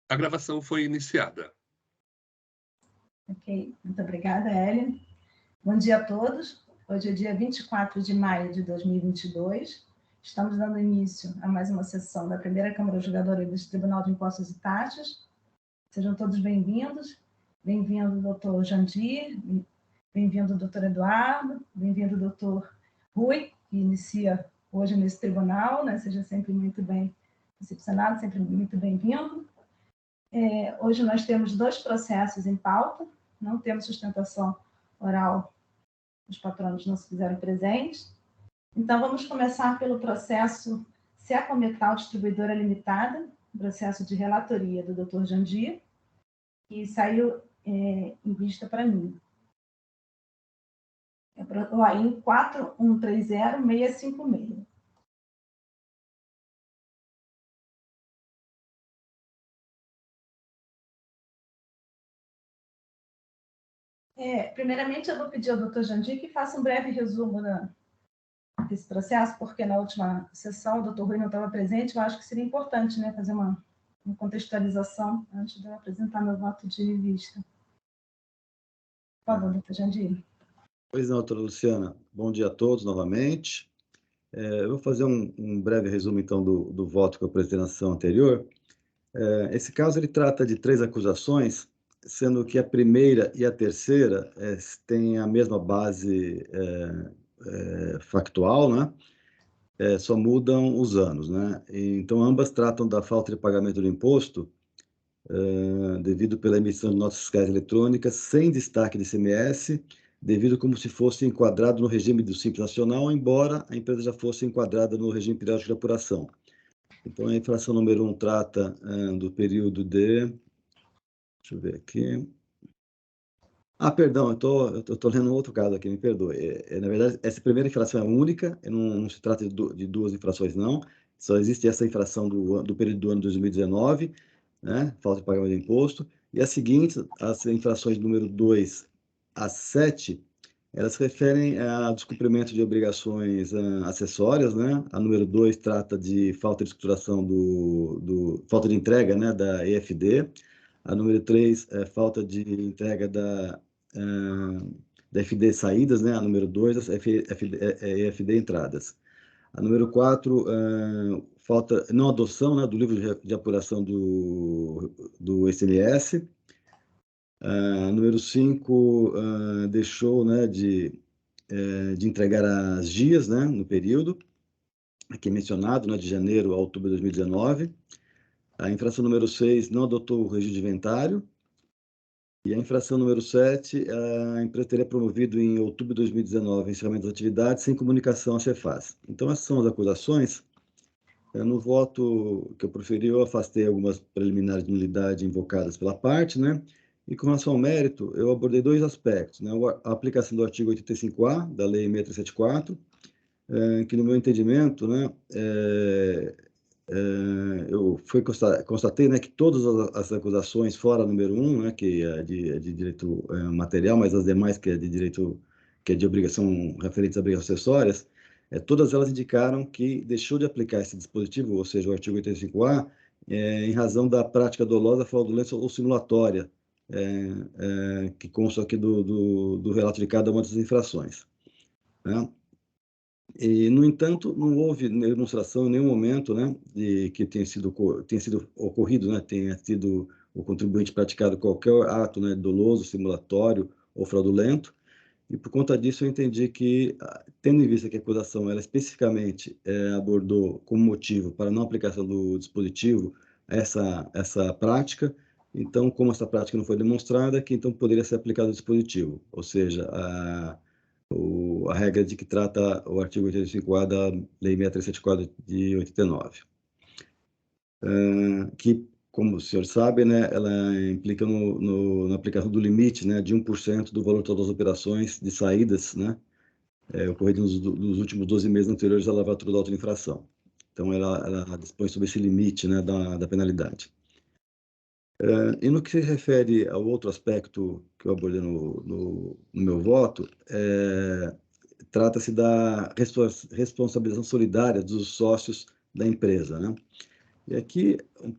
A gravação foi iniciada. Ok, muito obrigada, Hélio. Bom dia a todos. Hoje é dia 24 de maio de 2022. Estamos dando início a mais uma sessão da primeira Câmara Julgadora do Tribunal de Impostos e Taxas. Sejam todos bem-vindos. Bem-vindo, doutor Jandir. Bem-vindo, doutor Eduardo. Bem-vindo, doutor Rui, que inicia hoje nesse tribunal, né? Seja sempre muito bem recepcionado, sempre muito bem-vindo. Hoje nós temos 2 processos em pauta, não temos sustentação oral, os patronos não se fizeram presentes. Então, vamos começar pelo processo Seco Metal Distribuidora Limitada, processo de relatoria do Dr. Jandir, que saiu em vista para mim. Em 4130656. Primeiramente, eu vou pedir ao Dr. Jandir que faça um breve resumo desse processo, porque na última sessão o Dr. Rui não estava presente. Eu acho que seria importante, né, fazer uma contextualização antes de eu apresentar meu voto de vista. Por favor, Dr. Jandir. Pois não, doutora Luciana. Bom dia a todos novamente. Eu vou fazer um breve resumo, então, do voto que eu apresentei na sessão anterior. Esse caso ele trata de 3 acusações, sendo que a primeira e a terceira têm a mesma base factual, né? Só mudam os anos, né? Então, ambas tratam da falta de pagamento do imposto devido pela emissão de notas fiscais eletrônicas sem destaque de ICMS, devido como se fosse enquadrado no regime do Simples Nacional, embora a empresa já fosse enquadrada no regime periódico de apuração. Então, a infração número 1 trata do período de... Deixa eu ver aqui. Perdão, eu estou lendo um outro caso aqui, me perdoe. Na verdade, essa primeira infração é única, não se trata de 2 infrações, não. Só existe essa infração do período do ano 2019, né? Falta de pagamento de imposto. E as seguintes, as infrações número 2 a 7, elas se referem a descumprimento de obrigações acessórias, né? A número 2 trata de falta de escrituração falta de entrega, né, da EFD. A número 3 é falta de entrega da FD saídas, né? A número 2, EFD entradas. A número 4, falta não adoção, né, do livro de apuração do ICMS. Número 5, deixou, né, de entregar as GIAs, né, no período aqui mencionado, né, de janeiro a outubro de 2019. A infração número 6 não adotou o registro de inventário. E a infração número 7, a empresa teria promovido em outubro de 2019 o encerramento das atividades sem comunicação à Cefaz. Então, essas são as acusações. No voto que eu proferi, eu afastei algumas preliminares de nulidade invocadas pela parte, né? E com relação ao mérito, eu abordei 2 aspectos, né? A aplicação do artigo 85A da Lei 6374, que, no meu entendimento, né, eu constatei, né, que todas as acusações, fora a número 1, né, que é de direito material, mas as demais, que é de direito, que é de obrigação, referentes a obrigações acessórias, todas elas indicaram que deixou de aplicar esse dispositivo, ou seja, o artigo 85A, em razão da prática dolosa, fraudulenta ou simulatória, que consta aqui do relato de cada uma das infrações, né? E, no entanto, não houve demonstração em nenhum momento, né, de que tenha sido ocorrido, né, tenha sido o contribuinte praticado qualquer ato, né, doloso, simulatório ou fraudulento. E, por conta disso, eu entendi que, tendo em vista que a acusação ela especificamente abordou como motivo para a não aplicação do dispositivo essa prática, então, como essa prática não foi demonstrada, que então poderia ser aplicado o dispositivo, ou seja, a regra de que trata o artigo 85A da Lei 6374 de 89, que, como o senhor sabe, né, ela implica na aplicação do limite, né, de 1% do valor total das operações de saídas, né, ocorridas nos últimos 12 meses anteriores à lavatura da auto-infração. Então, ela dispõe sobre esse limite, né, da penalidade. E no que se refere ao outro aspecto que eu abordei no meu voto, trata-se da responsabilização solidária dos sócios da empresa, né? E aqui,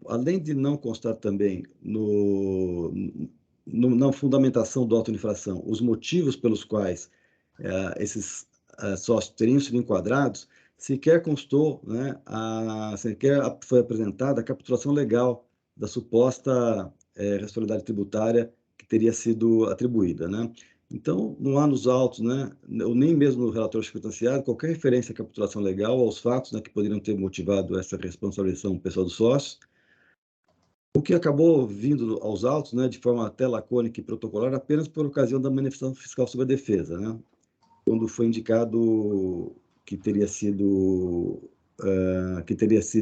além de não constar também na fundamentação do auto de infração os motivos pelos quais esses sócios teriam sido enquadrados, sequer constou, né, sequer foi apresentada a capitulação legal da suposta responsabilidade tributária que teria sido atribuída, né? Então, não há nos autos, né, ou nem mesmo no relatório circunstanciado, qualquer referência à capitulação legal, aos fatos, né, que poderiam ter motivado essa responsabilização pessoal dos sócios, o que acabou vindo aos autos, né, de forma até lacônica e protocolar, apenas por ocasião da manifestação fiscal sobre a defesa, né, quando foi indicado que teria sido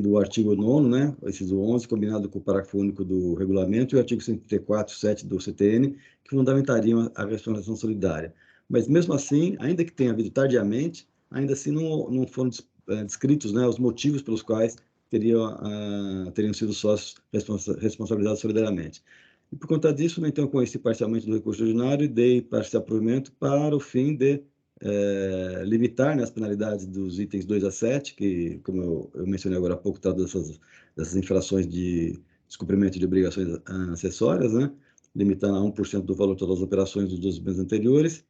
o artigo 9º, né, o inciso 11, combinado com o parágrafo único do regulamento, e o artigo 134.7 do CTN, que fundamentariam a responsabilização solidária. Mas, mesmo assim, ainda que tenha havido tardiamente, ainda assim não foram descritos, né, os motivos pelos quais teriam sido sócios responsabilizados solidariamente. E, por conta disso, então, conheci parcialmente do recurso ordinário e dei parcial provimento para o fim de limitar, né, as penalidades dos itens 2 a 7, que, como eu mencionei agora há pouco, trata dessas infrações de descumprimento de obrigações acessórias, né, limitando a 1% do valor total das operações dos 12 meses anteriores,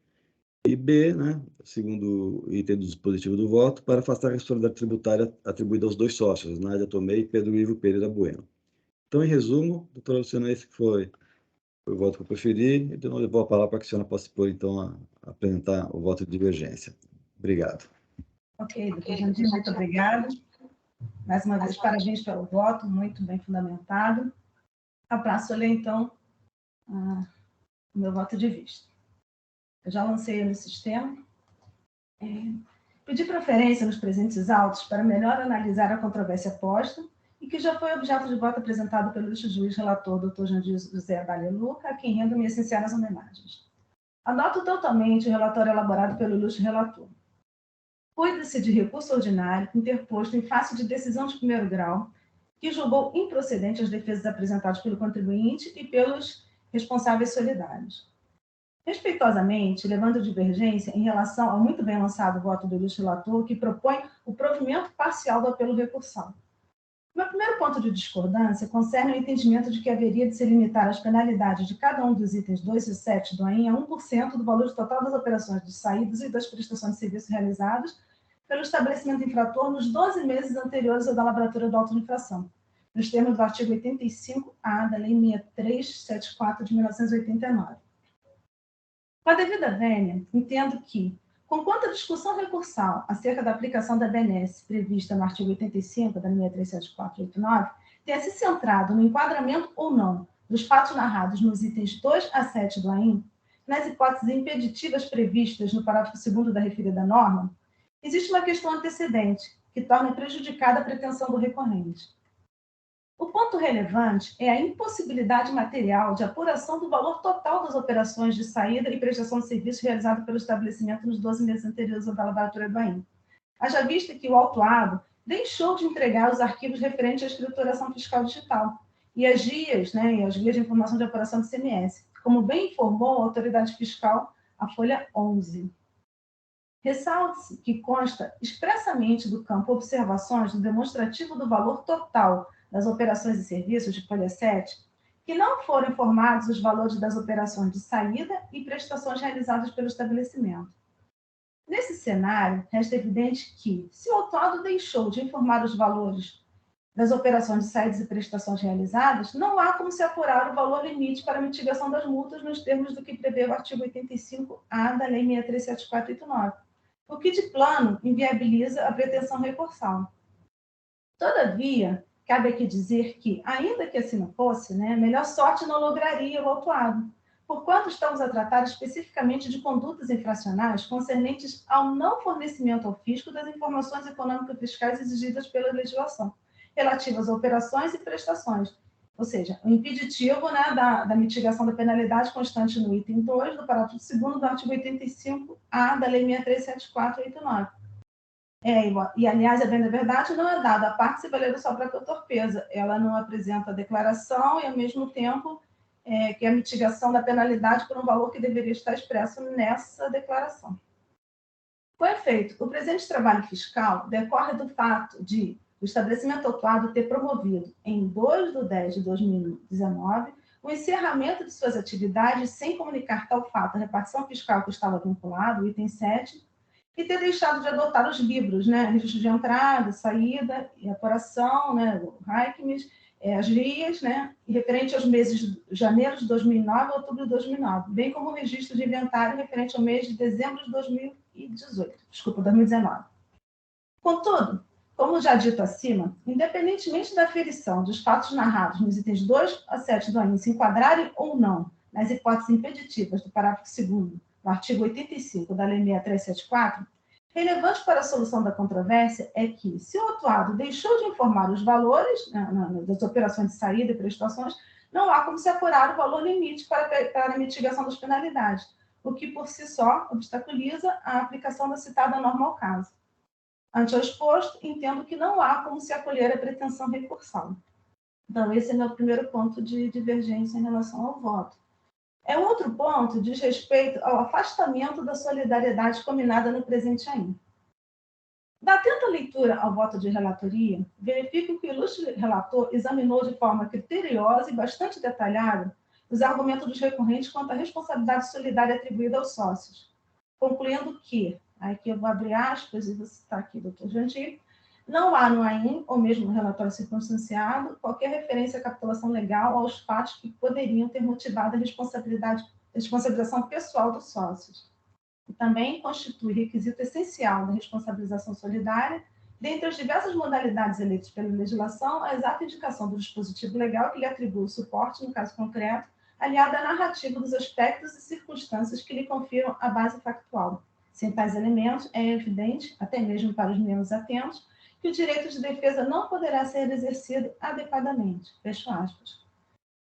e B, né, segundo item do dispositivo do voto, para afastar a responsabilidade tributária atribuída aos dois sócios, Nádia Tomei e Pedro Ivo Pereira Bueno. Então, em resumo, doutora Luciana, esse que foi o voto que eu preferi, então eu vou a palavra para que a senhora possa expor, então, a apresentar o voto de divergência. Obrigado. Ok, doutor Jandir, muito obrigada. Mais uma vez, parabéns pelo voto, muito bem fundamentado. Passo a ler, então, o meu voto de vista. Eu já lancei no sistema. Pedi preferência nos presentes autos para melhor analisar a controvérsia posta e que já foi objeto de voto apresentado pelo ilustre juiz relator Dr. Jandir José Baleluca, a quem rendo minhas sinceras homenagens. Adoto totalmente o relatório elaborado pelo ilustre relator. Cuida-se de recurso ordinário interposto em face de decisão de primeiro grau, que julgou improcedente as defesas apresentadas pelo contribuinte e pelos responsáveis solidários. Respeitosamente, levando divergência em relação ao muito bem lançado voto do ilustre relator, que propõe o provimento parcial do apelo recursal. Meu primeiro ponto de discordância concerne o entendimento de que haveria de se limitar as penalidades de cada um dos itens 2 e 7 do AIN a 1% do valor total das operações de saídas e das prestações de serviço realizadas pelo estabelecimento infrator nos 12 meses anteriores ao da lavratura do auto de infração, nos termos do artigo 85-A da Lei 6374 de 1989. Com a devida vênia, entendo que, conquanto a discussão recursal acerca da aplicação da BNS prevista no artigo 85 da 637489 tenha se centrado no enquadramento ou não dos fatos narrados nos itens 2 a 7 do AIN, nas hipóteses impeditivas previstas no parágrafo 2º da referida norma, existe uma questão antecedente que torna prejudicada a pretensão do recorrente. O ponto relevante é a impossibilidade material de apuração do valor total das operações de saída e prestação de serviço realizado pelo estabelecimento nos 12 meses anteriores à lavratura do AIN. Haja vista que o autuado deixou de entregar os arquivos referentes à escrituração fiscal digital e as guias de informação de apuração do ICMS, como bem informou a autoridade fiscal, a folha 11. Ressalte-se que consta expressamente do campo observações do demonstrativo do valor total das operações e serviços de folha 7, que não foram informados os valores das operações de saída e prestações realizadas pelo estabelecimento. Nesse cenário, resta evidente que, se o autuado deixou de informar os valores das operações de saídas e prestações realizadas, não há como se apurar o valor limite para a mitigação das multas nos termos do que prevê o artigo 85-A da Lei 637489, o que, de plano, inviabiliza a pretensão recursal. Todavia, cabe aqui dizer que, ainda que assim não fosse, melhor sorte não lograria o autuado, porquanto estamos a tratar especificamente de condutas infracionais concernentes ao não fornecimento ao fisco das informações econômico-fiscais exigidas pela legislação, relativas a operações e prestações, ou seja, o impeditivo da mitigação da penalidade constante no item 2 do parágrafo 2º do artigo 85-A da Lei 637489. E, aliás, a bem da verdade, não é dado a parte se valer da sua própria torpeza. Ela não apresenta a declaração e, ao mesmo tempo, que é a mitigação da penalidade por um valor que deveria estar expresso nessa declaração. Com efeito, o presente trabalho fiscal decorre do fato de, o estabelecimento autuado ter promovido, em 2/10/2019, o encerramento de suas atividades sem comunicar tal fato à repartição fiscal que estava vinculado, item 7, e ter deixado de adotar os livros, né, registro de entrada, saída e apuração, né, o RAICMES, as guias, né, referente aos meses de janeiro de 2009 a outubro de 2009, bem como o registro de inventário referente ao mês de dezembro de 2019. Contudo, como já dito acima, independentemente da aferição dos fatos narrados nos itens 2 a 7 do AIN se enquadrarem ou não nas hipóteses impeditivas do parágrafo 2º do artigo 85 da Lei 6374, relevante para a solução da controvérsia é que, se o autuado deixou de informar os valores das operações de saída e prestações, não há como se apurar o valor limite para a mitigação das penalidades, o que por si só obstaculiza a aplicação da citada norma ao caso. Ante o exposto, entendo que não há como se acolher a pretensão recursal. Então, esse é meu primeiro ponto de divergência em relação ao voto. Outro ponto diz respeito ao afastamento da solidariedade combinada no presente AIN. Da atenta leitura ao voto de relatoria, verifico que o ilustre relator examinou de forma criteriosa e bastante detalhada os argumentos dos recorrentes quanto à responsabilidade solidária atribuída aos sócios, concluindo que, aqui eu vou abrir aspas e vou citar aqui, doutor Jandir, não há no AIN, ou mesmo no relatório circunstanciado, qualquer referência à capitulação legal aos fatos que poderiam ter motivado a responsabilização pessoal dos sócios. E também constitui requisito essencial da responsabilização solidária, dentre as diversas modalidades eleitas pela legislação, a exata indicação do dispositivo legal que lhe atribui o suporte, no caso concreto, aliada à narrativa dos aspectos e circunstâncias que lhe confiram a base factual. Sem tais elementos, é evidente, até mesmo para os menos atentos, que o direito de defesa não poderá ser exercido adequadamente. Fecho aspas.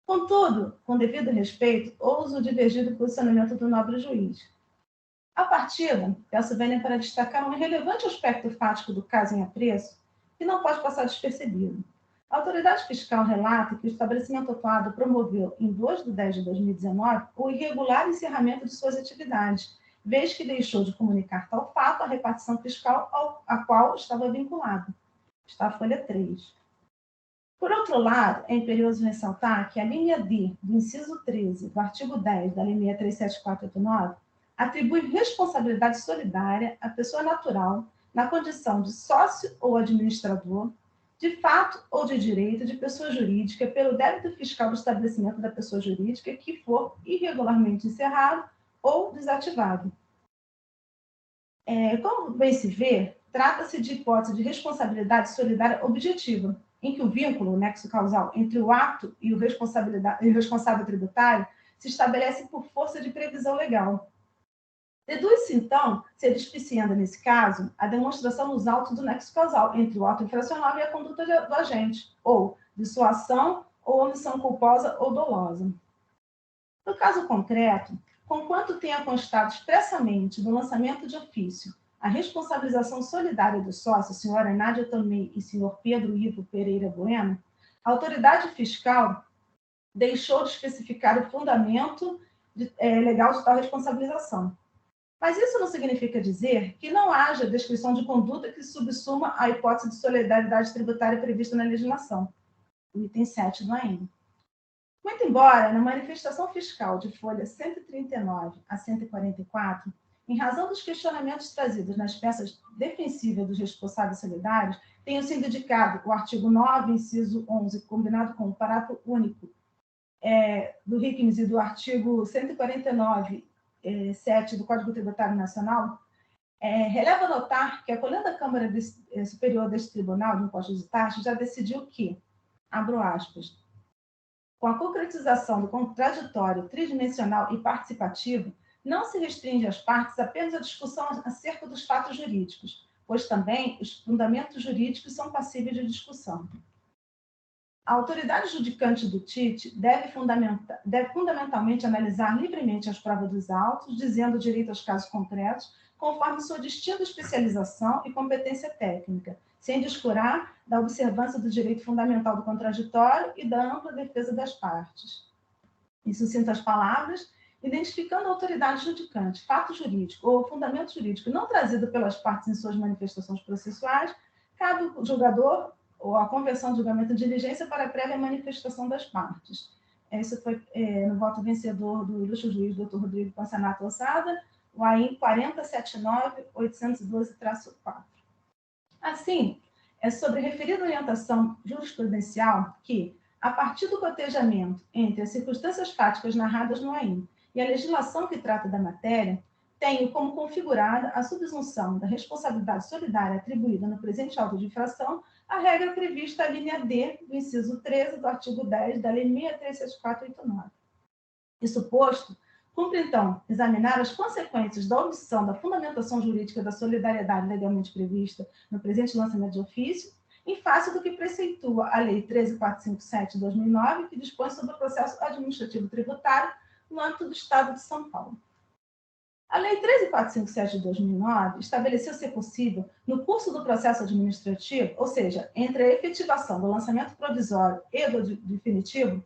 Contudo, com devido respeito, ouso divergir do posicionamento do nobre juiz. A partida, peço venha para destacar um irrelevante aspecto fático do caso em apreço, que não pode passar despercebido. A autoridade fiscal relata que o estabelecimento autuado promoveu, em 2/10/2019, o irregular encerramento de suas atividades, vez que deixou de comunicar tal fato à repartição fiscal a qual estava vinculado. Está a folha 3. Por outro lado, é imperioso ressaltar que a linha D do inciso 13 do artigo 10 da Lei 637489 atribui responsabilidade solidária à pessoa natural na condição de sócio ou administrador, de fato ou de direito de pessoa jurídica pelo débito fiscal do estabelecimento da pessoa jurídica que for irregularmente encerrado ou desativado. Como bem se vê, trata-se de hipótese de responsabilidade solidária objetiva, em que o vínculo, o nexo causal, entre o ato e o responsável tributário se estabelece por força de previsão legal. Deduz-se, então, ser despicienda, nesse caso, a demonstração nos autos do nexo causal entre o ato infracional e a conduta do agente, ou de sua ação ou omissão culposa ou dolosa. No caso concreto, conquanto tenha constado expressamente no lançamento de ofício a responsabilização solidária dos sócios, senhora Nádia Tomei e senhor Pedro Ivo Pereira Bueno, a autoridade fiscal deixou de especificar o fundamento legal de tal responsabilização. Mas isso não significa dizer que não haja descrição de conduta que subsuma a hipótese de solidariedade tributária prevista na legislação, o item 7 do AIN. Muito embora, na manifestação fiscal de folha 139 a 144, em razão dos questionamentos trazidos nas peças defensivas dos responsáveis solidários, tenha sido indicado o artigo 9, inciso 11, combinado com o parágrafo único do RICMES e do artigo 149, 7 do Código Tributário Nacional, releva notar que a coluna da Câmara Superior deste Tribunal de Impostos e Taxas já decidiu que, abro aspas, com a concretização do contraditório tridimensional e participativo, não se restringe às partes apenas a discussão acerca dos fatos jurídicos, pois também os fundamentos jurídicos são passíveis de discussão. A autoridade judicante do TIT deve fundamentalmente analisar livremente as provas dos autos, dizendo direito aos casos concretos, conforme sua distinta especialização e competência técnica, sem descurar da observância do direito fundamental do contraditório e da ampla defesa das partes. Em sucintas palavras, identificando a autoridade judicante, fato jurídico ou fundamento jurídico não trazido pelas partes em suas manifestações processuais, cabe ao julgador ou a conversão do julgamento de diligência para a prévia manifestação das partes. Isso foi no voto vencedor do ilustre juiz Dr. Rodrigo Pansanato Ossada, o AIN 479.812-4. Assim, é sobre a referida orientação jurisprudencial que, a partir do cotejamento entre as circunstâncias fáticas narradas no AIN e a legislação que trata da matéria, tenho como configurada a subsunção da responsabilidade solidária atribuída no presente auto de infração a regra prevista à linha D do inciso 13 do artigo 10 da Lei 636489. Isso posto, cumpre, então, examinar as consequências da omissão da fundamentação jurídica da solidariedade legalmente prevista no presente lançamento de ofício, em face do que preceitua a Lei 13.457 de 2009, que dispõe sobre o processo administrativo tributário no âmbito do Estado de São Paulo. A Lei 13.457 de 2009 estabeleceu ser possível, no curso do processo administrativo, ou seja, entre a efetivação do lançamento provisório e do definitivo,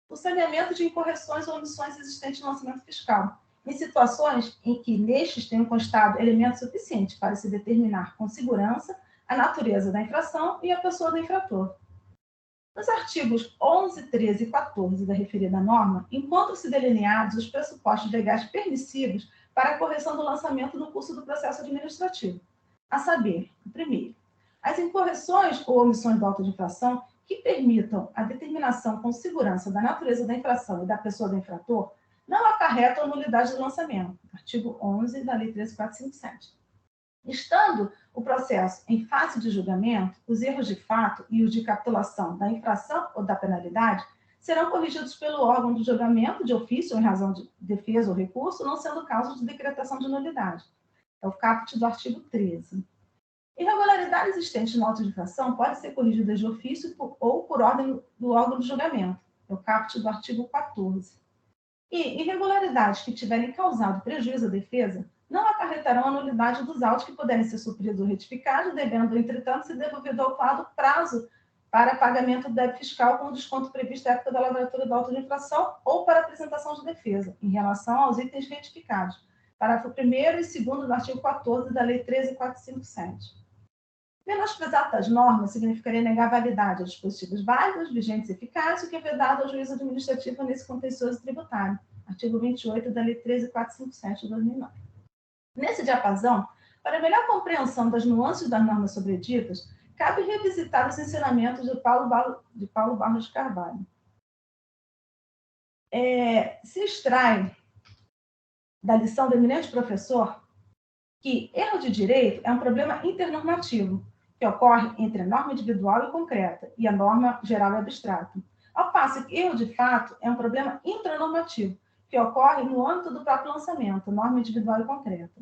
o saneamento de incorreções ou omissões existentes no lançamento fiscal, em situações em que nestes tenham constado elementos suficientes para se determinar com segurança a natureza da infração e a pessoa do infrator. Nos artigos 11, 13 e 14 da referida norma, encontram-se delineados os pressupostos legais permissivos para a correção do lançamento no curso do processo administrativo, a saber, o primeiro, as incorreções ou omissões do auto de infração que permitam a determinação com segurança da natureza da infração e da pessoa do infrator não acarretam a nulidade do lançamento, artigo 11 da Lei 13.457. Estando o processo em fase de julgamento, os erros de fato e os de capitulação da infração ou da penalidade serão corrigidos pelo órgão do julgamento de ofício ou em razão de defesa ou recurso, não sendo caso de decretação de nulidade. É o caput do artigo 13. Irregularidades existentes no auto de infração podem ser corrigidas de ofício ou por ordem do órgão de julgamento. É o caput do artigo 14. E irregularidades que tiverem causado prejuízo à defesa não acarretarão a nulidade dos autos que puderem ser supridos ou retificados, devendo, entretanto, ser devolvido ao autuado prazo para pagamento do débito fiscal com o desconto previsto à época da lavratura do auto de infração ou para apresentação de defesa, em relação aos itens retificados. Parágrafo 1º e 2º do artigo 14 da Lei 13.457. Menosprezar tais normas significaria negar validade a dispositivos válidos, vigentes e eficazes, o que é vedado ao juízo administrativo nesse contencioso tributário. Artigo 28 da Lei 13.457 de 2009. Nesse diapasão, para melhor compreensão das nuances das normas sobreditas, cabe revisitar os ensinamentos de Paulo Barros de Carvalho. Se extrai da lição do eminente professor que erro de direito é um problema internormativo, que ocorre entre a norma individual e concreta e a norma geral e abstrata. Ao passo que erro de fato é um problema intranormativo, que ocorre no âmbito do próprio lançamento, norma individual e concreta.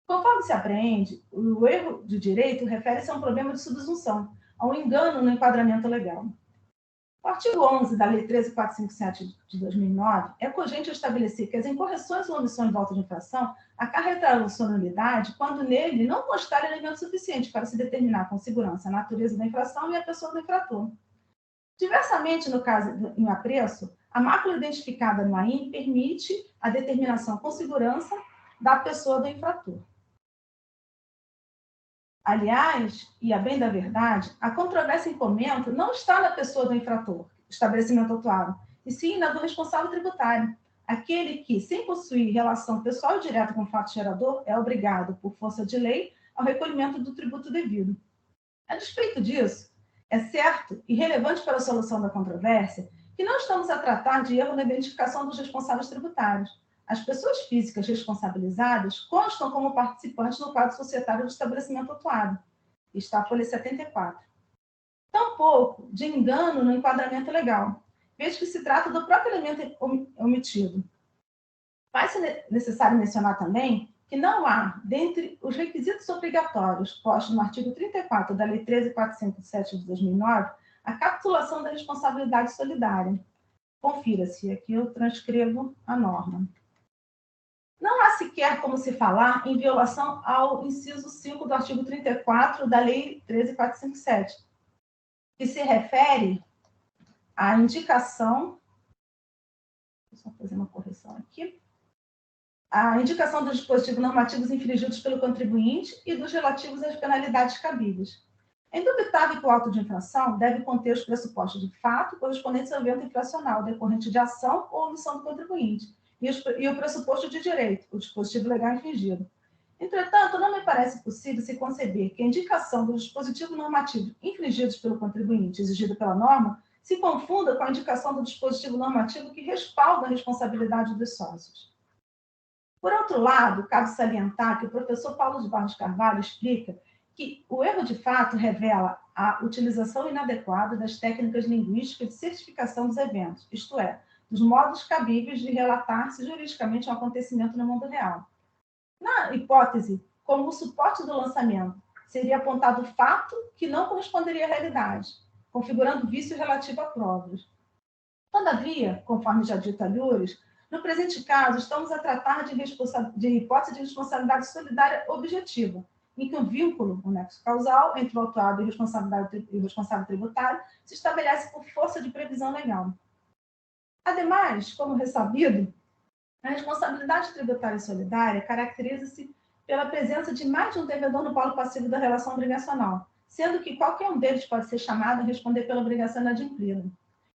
Conforme se apreende, o erro de direito refere-se a um problema de subsunção, a um engano no enquadramento legal. O artigo 11 da Lei 13.457 de 2009 é cogente estabelecer que as incorreções ou omissões do auto de infração acarretarão sua nulidade quando nele não constar elemento suficiente para se determinar com segurança a natureza da infração e a pessoa do infrator. Diversamente, no caso em apreço, a mácula identificada no AIN permite a determinação com segurança da pessoa do infrator. Aliás, e a bem da verdade, a controvérsia em comento não está na pessoa do infrator, estabelecimento autuado, e sim na do responsável tributário, aquele que, sem possuir relação pessoal e direta com o fato gerador, é obrigado, por força de lei, ao recolhimento do tributo devido. A despeito disso, é certo e relevante para a solução da controvérsia que não estamos a tratar de erro na identificação dos responsáveis tributários. As pessoas físicas responsabilizadas constam como participantes no quadro societário do estabelecimento autuado. Está a folha 74. Tampouco de engano no enquadramento legal, visto que se trata do próprio elemento omitido. Faz-se necessário mencionar também que não há, dentre os requisitos obrigatórios postos no artigo 34 da Lei 13.457 de 2009, a capitulação da responsabilidade solidária. Confira-se, aqui eu transcrevo a norma. Não há sequer como se falar em violação ao inciso 5 do artigo 34 da Lei 13.457, que se refere à indicação, deixa eu só fazer uma correção aqui, a indicação dos dispositivos normativos infringidos pelo contribuinte e dos relativos às penalidades cabíveis. É indubitável que o auto de infração deve conter os pressupostos de fato correspondentes ao evento infracional decorrente de ação ou omissão do contribuinte e o pressuposto de direito, o dispositivo legal infringido. Entretanto, não me parece possível se conceber que a indicação do dispositivo normativo infringidos pelo contribuinte exigido pela norma se confunda com a indicação do dispositivo normativo que respalda a responsabilidade dos sócios. Por outro lado, cabe salientar que o professor Paulo de Barros Carvalho explica que o erro de fato revela a utilização inadequada das técnicas linguísticas de certificação dos eventos, isto é, dos modos cabíveis de relatar-se juridicamente um acontecimento no mundo real. Na hipótese, como o suporte do lançamento, seria apontado fato que não corresponderia à realidade, configurando vício relativo a provas. Todavia, conforme já dito alhures, no presente caso, estamos a tratar de hipótese de responsabilidade solidária objetiva, em que o vínculo, o nexo causal, entre o autuado e o responsável tributário, se estabelece por força de previsão legal. Ademais, como ressabido, a responsabilidade tributária solidária caracteriza-se pela presença de mais de um devedor no polo passivo da relação obrigacional, sendo que qualquer um deles pode ser chamado a responder pela obrigação inadimplida.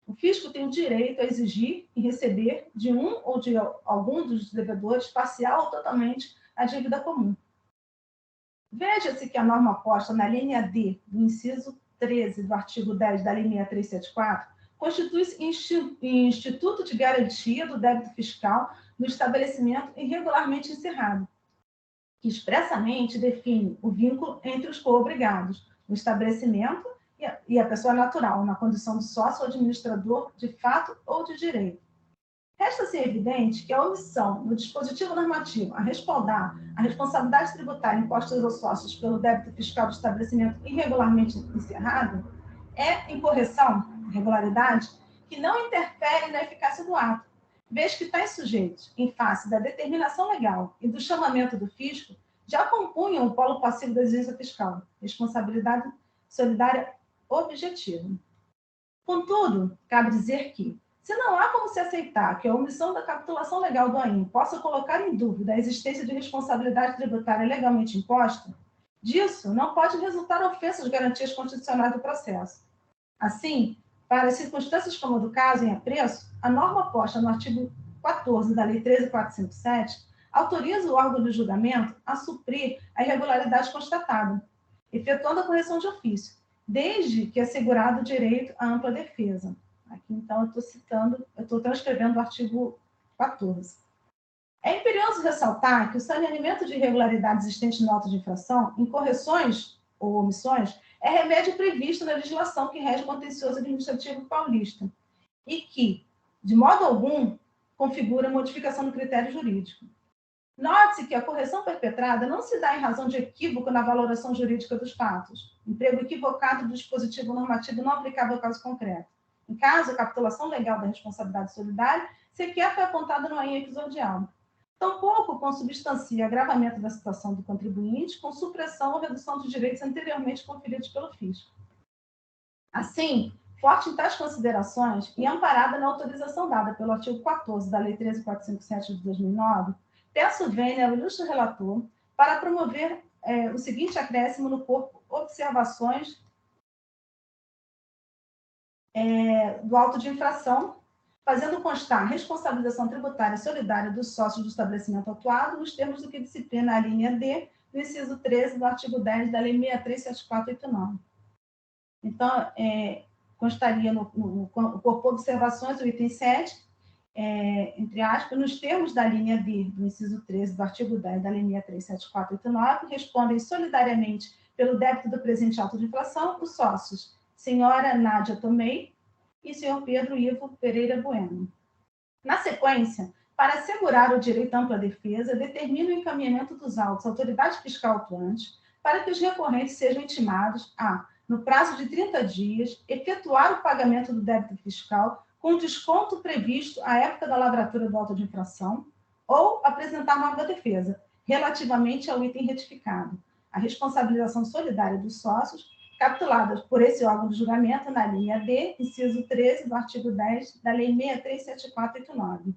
O fisco tem o direito a exigir e receber de um ou de algum dos devedores, parcial ou totalmente, a dívida comum. Veja-se que a norma posta na linha D do inciso 13 do artigo 10 da Lei 6374 constitui-se instituto de garantia do débito fiscal no estabelecimento irregularmente encerrado, que expressamente define o vínculo entre os coobrigados, o estabelecimento e a pessoa natural, na condição de sócio ou administrador de fato ou de direito. Resta-se evidente que a omissão no dispositivo normativo a respaldar a responsabilidade tributária imposta aos sócios pelo débito fiscal do estabelecimento irregularmente encerrado é incorreção, irregularidade, que não interfere na eficácia do ato, vez que tais sujeitos, em face da determinação legal e do chamamento do fisco, já compunham o polo passivo da exigência fiscal, responsabilidade solidária objetiva. Contudo, cabe dizer que, se não há como se aceitar que a omissão da capitulação legal do AIM possa colocar em dúvida a existência de responsabilidade tributária legalmente imposta, disso não pode resultar ofensa às garantias constitucionais do processo. Assim, para as circunstâncias como a do caso em apreço, a norma posta no artigo 14 da Lei 13.457 autoriza o órgão de julgamento a suprir a irregularidade constatada, efetuando a correção de ofício, desde que assegurado o direito à ampla defesa. Aqui, então, eu estou transcrevendo o artigo 14. É imperioso ressaltar que o saneamento de irregularidades existentes no auto de infração, em correções ou omissões, é remédio previsto na legislação que rege o contencioso administrativo paulista e que, de modo algum, configura modificação do critério jurídico. Note-se que a correção perpetrada não se dá em razão de equívoco na valoração jurídica dos fatos, emprego equivocado do dispositivo normativo não aplicável ao caso concreto. Em caso, a capitulação legal da responsabilidade solidária sequer foi apontada no AIM episodial. Tampouco consubstancia agravamento da situação do contribuinte com supressão ou redução dos direitos anteriormente conferidos pelo fisco. Assim, forte em tais considerações e amparada na autorização dada pelo artigo 14 da Lei 13.457 de 2009, peço vênia ao ilustre relator para promover o seguinte acréscimo no corpo observações do auto de infração, fazendo constar a responsabilização tributária solidária dos sócios do estabelecimento autuado nos termos do que disciplina a linha D do inciso 13 do artigo 10 da Lei 637489. Então, constaria no corpo observações, o item 7, entre aspas, nos termos da linha D do inciso 13 do artigo 10 da Lei 637489, respondem solidariamente pelo débito do presente auto de infração os sócios senhora Nádia Tomei e senhor Pedro Ivo Pereira Bueno. Na sequência, para assegurar o direito à ampla defesa, determina o encaminhamento dos autos à autoridade fiscal atuante para que os recorrentes sejam intimados a, no prazo de 30 dias, efetuar o pagamento do débito fiscal com desconto previsto à época da lavratura do auto de infração ou apresentar nova defesa, relativamente ao item retificado, a responsabilização solidária dos sócios, capituladas por esse órgão de julgamento na linha D, inciso 13 do artigo 10 da Lei 637489,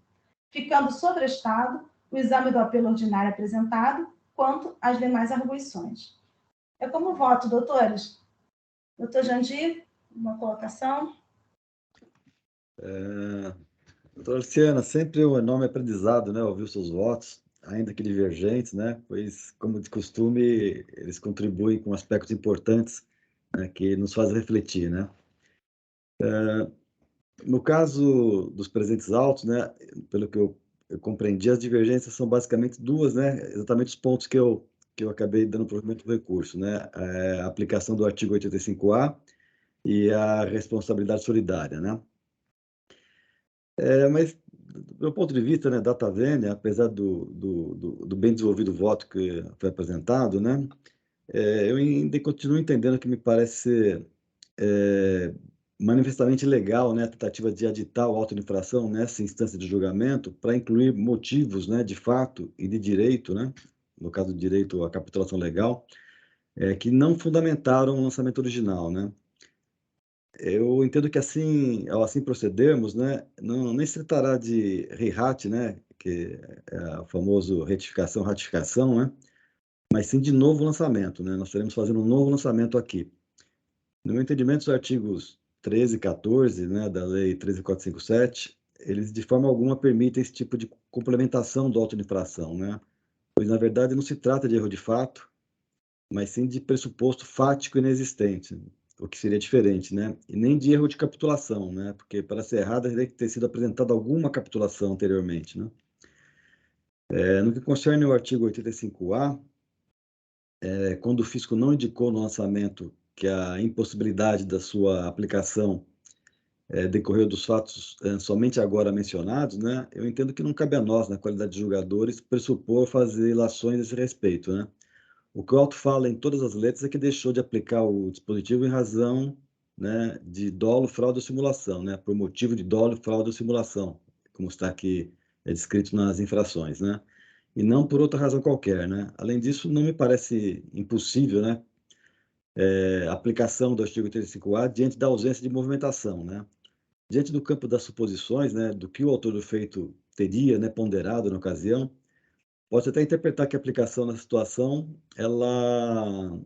ficando sobrestado o exame do apelo ordinário apresentado quanto às demais arguições. É como voto, doutores. Doutor Jandir, uma colocação? Doutora Luciana, sempre um enorme aprendizado, né, ouvir os seus votos, ainda que divergentes, né, pois, como de costume, eles contribuem com aspectos importantes, né, que nos fazem refletir, né. No caso dos presentes autos, né, pelo que eu compreendi, as divergências são basicamente duas, né, exatamente os pontos que eu acabei dando provimento do recurso, né, a aplicação do artigo 85A e a responsabilidade solidária, né. Mas, do meu ponto de vista, né, data vênia, apesar do bem desenvolvido voto que foi apresentado, né, eu ainda continuo entendendo que me parece ser manifestamente legal, né, a tentativa de aditar o auto de infração nessa instância de julgamento para incluir motivos, né, de fato e de direito, né, no caso do direito à capitulação legal, que não fundamentaram o lançamento original, né. Eu entendo que assim, ao assim procedermos, né, não nem se tratará de re-rat, né, que é o famoso retificação, ratificação, né, mas sim de novo lançamento, né, nós estaremos fazendo um novo lançamento aqui. No meu entendimento, os artigos 13 e 14, né, da Lei 13.457, eles de forma alguma permitem esse tipo de complementação do auto de infração, né, pois na verdade não se trata de erro de fato, mas sim de pressuposto fático inexistente, o que seria diferente, né? E nem de erro de capitulação, né? Porque para ser errada teria que ter sido apresentada alguma capitulação anteriormente, né? No que concerne o artigo 85A, quando o fisco não indicou no lançamento que a impossibilidade da sua aplicação decorreu dos fatos somente agora mencionados, né? Eu entendo que não cabe a nós, na qualidade de julgadores, pressupor fazer ilações a esse respeito, né? O que o auto fala em todas as letras é que deixou de aplicar o dispositivo em razão, né, de dolo, fraude ou simulação, né, por motivo de dolo, fraude ou simulação, como está aqui descrito nas infrações, né, e não por outra razão qualquer, né. Além disso, não me parece impossível, né, aplicação do artigo 35A diante da ausência de movimentação, né. Diante do campo das suposições, né, do que o autor do feito teria, né, ponderado na ocasião, pode até interpretar que a aplicação nessa situação, ela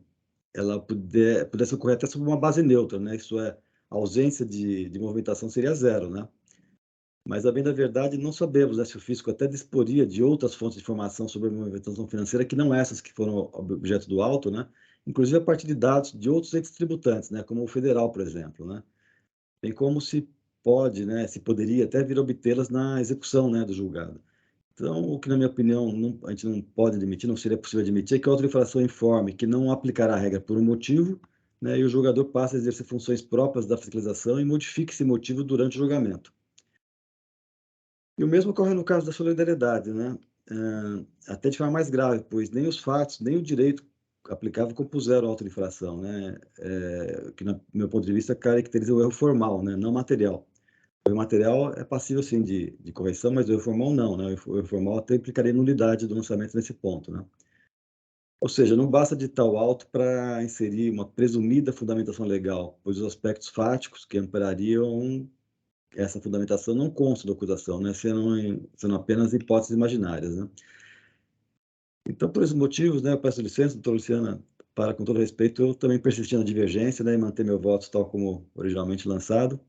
pudesse ocorrer até sobre uma base neutra, né, isso é, a ausência de movimentação seria zero, né. Mas, a bem da verdade, não sabemos, né, se o fisco até disporia de outras fontes de informação sobre a movimentação financeira que não essas que foram objeto do auto, né, inclusive a partir de dados de outros entes tributantes, né, como o federal, por exemplo, né. Bem como se pode, né, se poderia até vir a obtê-las na execução, né, do julgado. Então, o que na minha opinião a gente não pode admitir, não seria possível admitir, é que a outra infração informe que não aplicará a regra por um motivo, né, e o julgador passe a exercer funções próprias da fiscalização e modifique esse motivo durante o julgamento. E o mesmo ocorre no caso da solidariedade, né, até de forma mais grave, pois nem os fatos, nem o direito aplicável compuseram a outra infração, né, que, no meu ponto de vista, caracteriza o erro formal, né, não material. O material é passível, sim, de correção, mas o erro formal não, né? O erro formal até implicaria nulidade do lançamento nesse ponto, né? Ou seja, não basta de tal auto para inserir uma presumida fundamentação legal, pois os aspectos fáticos que amparariam essa fundamentação não constam da acusação, né? Sendo apenas hipóteses imaginárias, né? Então, por esses motivos, né, eu peço licença, doutora Luciana, para, com todo respeito, eu também persistir na divergência, né, e manter meu voto tal como originalmente lançado.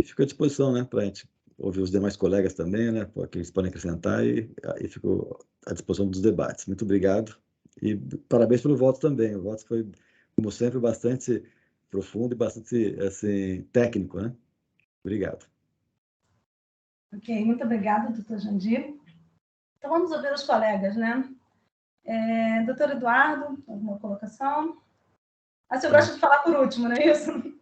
E fico à disposição, né, para a gente ouvir os demais colegas também, né, que eles podem acrescentar, e aí fico à disposição dos debates. Muito obrigado e parabéns pelo voto também. O voto foi, como sempre, bastante profundo e bastante, assim, técnico, né? Obrigado. Ok, muito obrigada, doutor Jandir. Então, vamos ouvir os colegas, né? Doutor Eduardo, alguma colocação? Você gosta de falar por último, não é isso?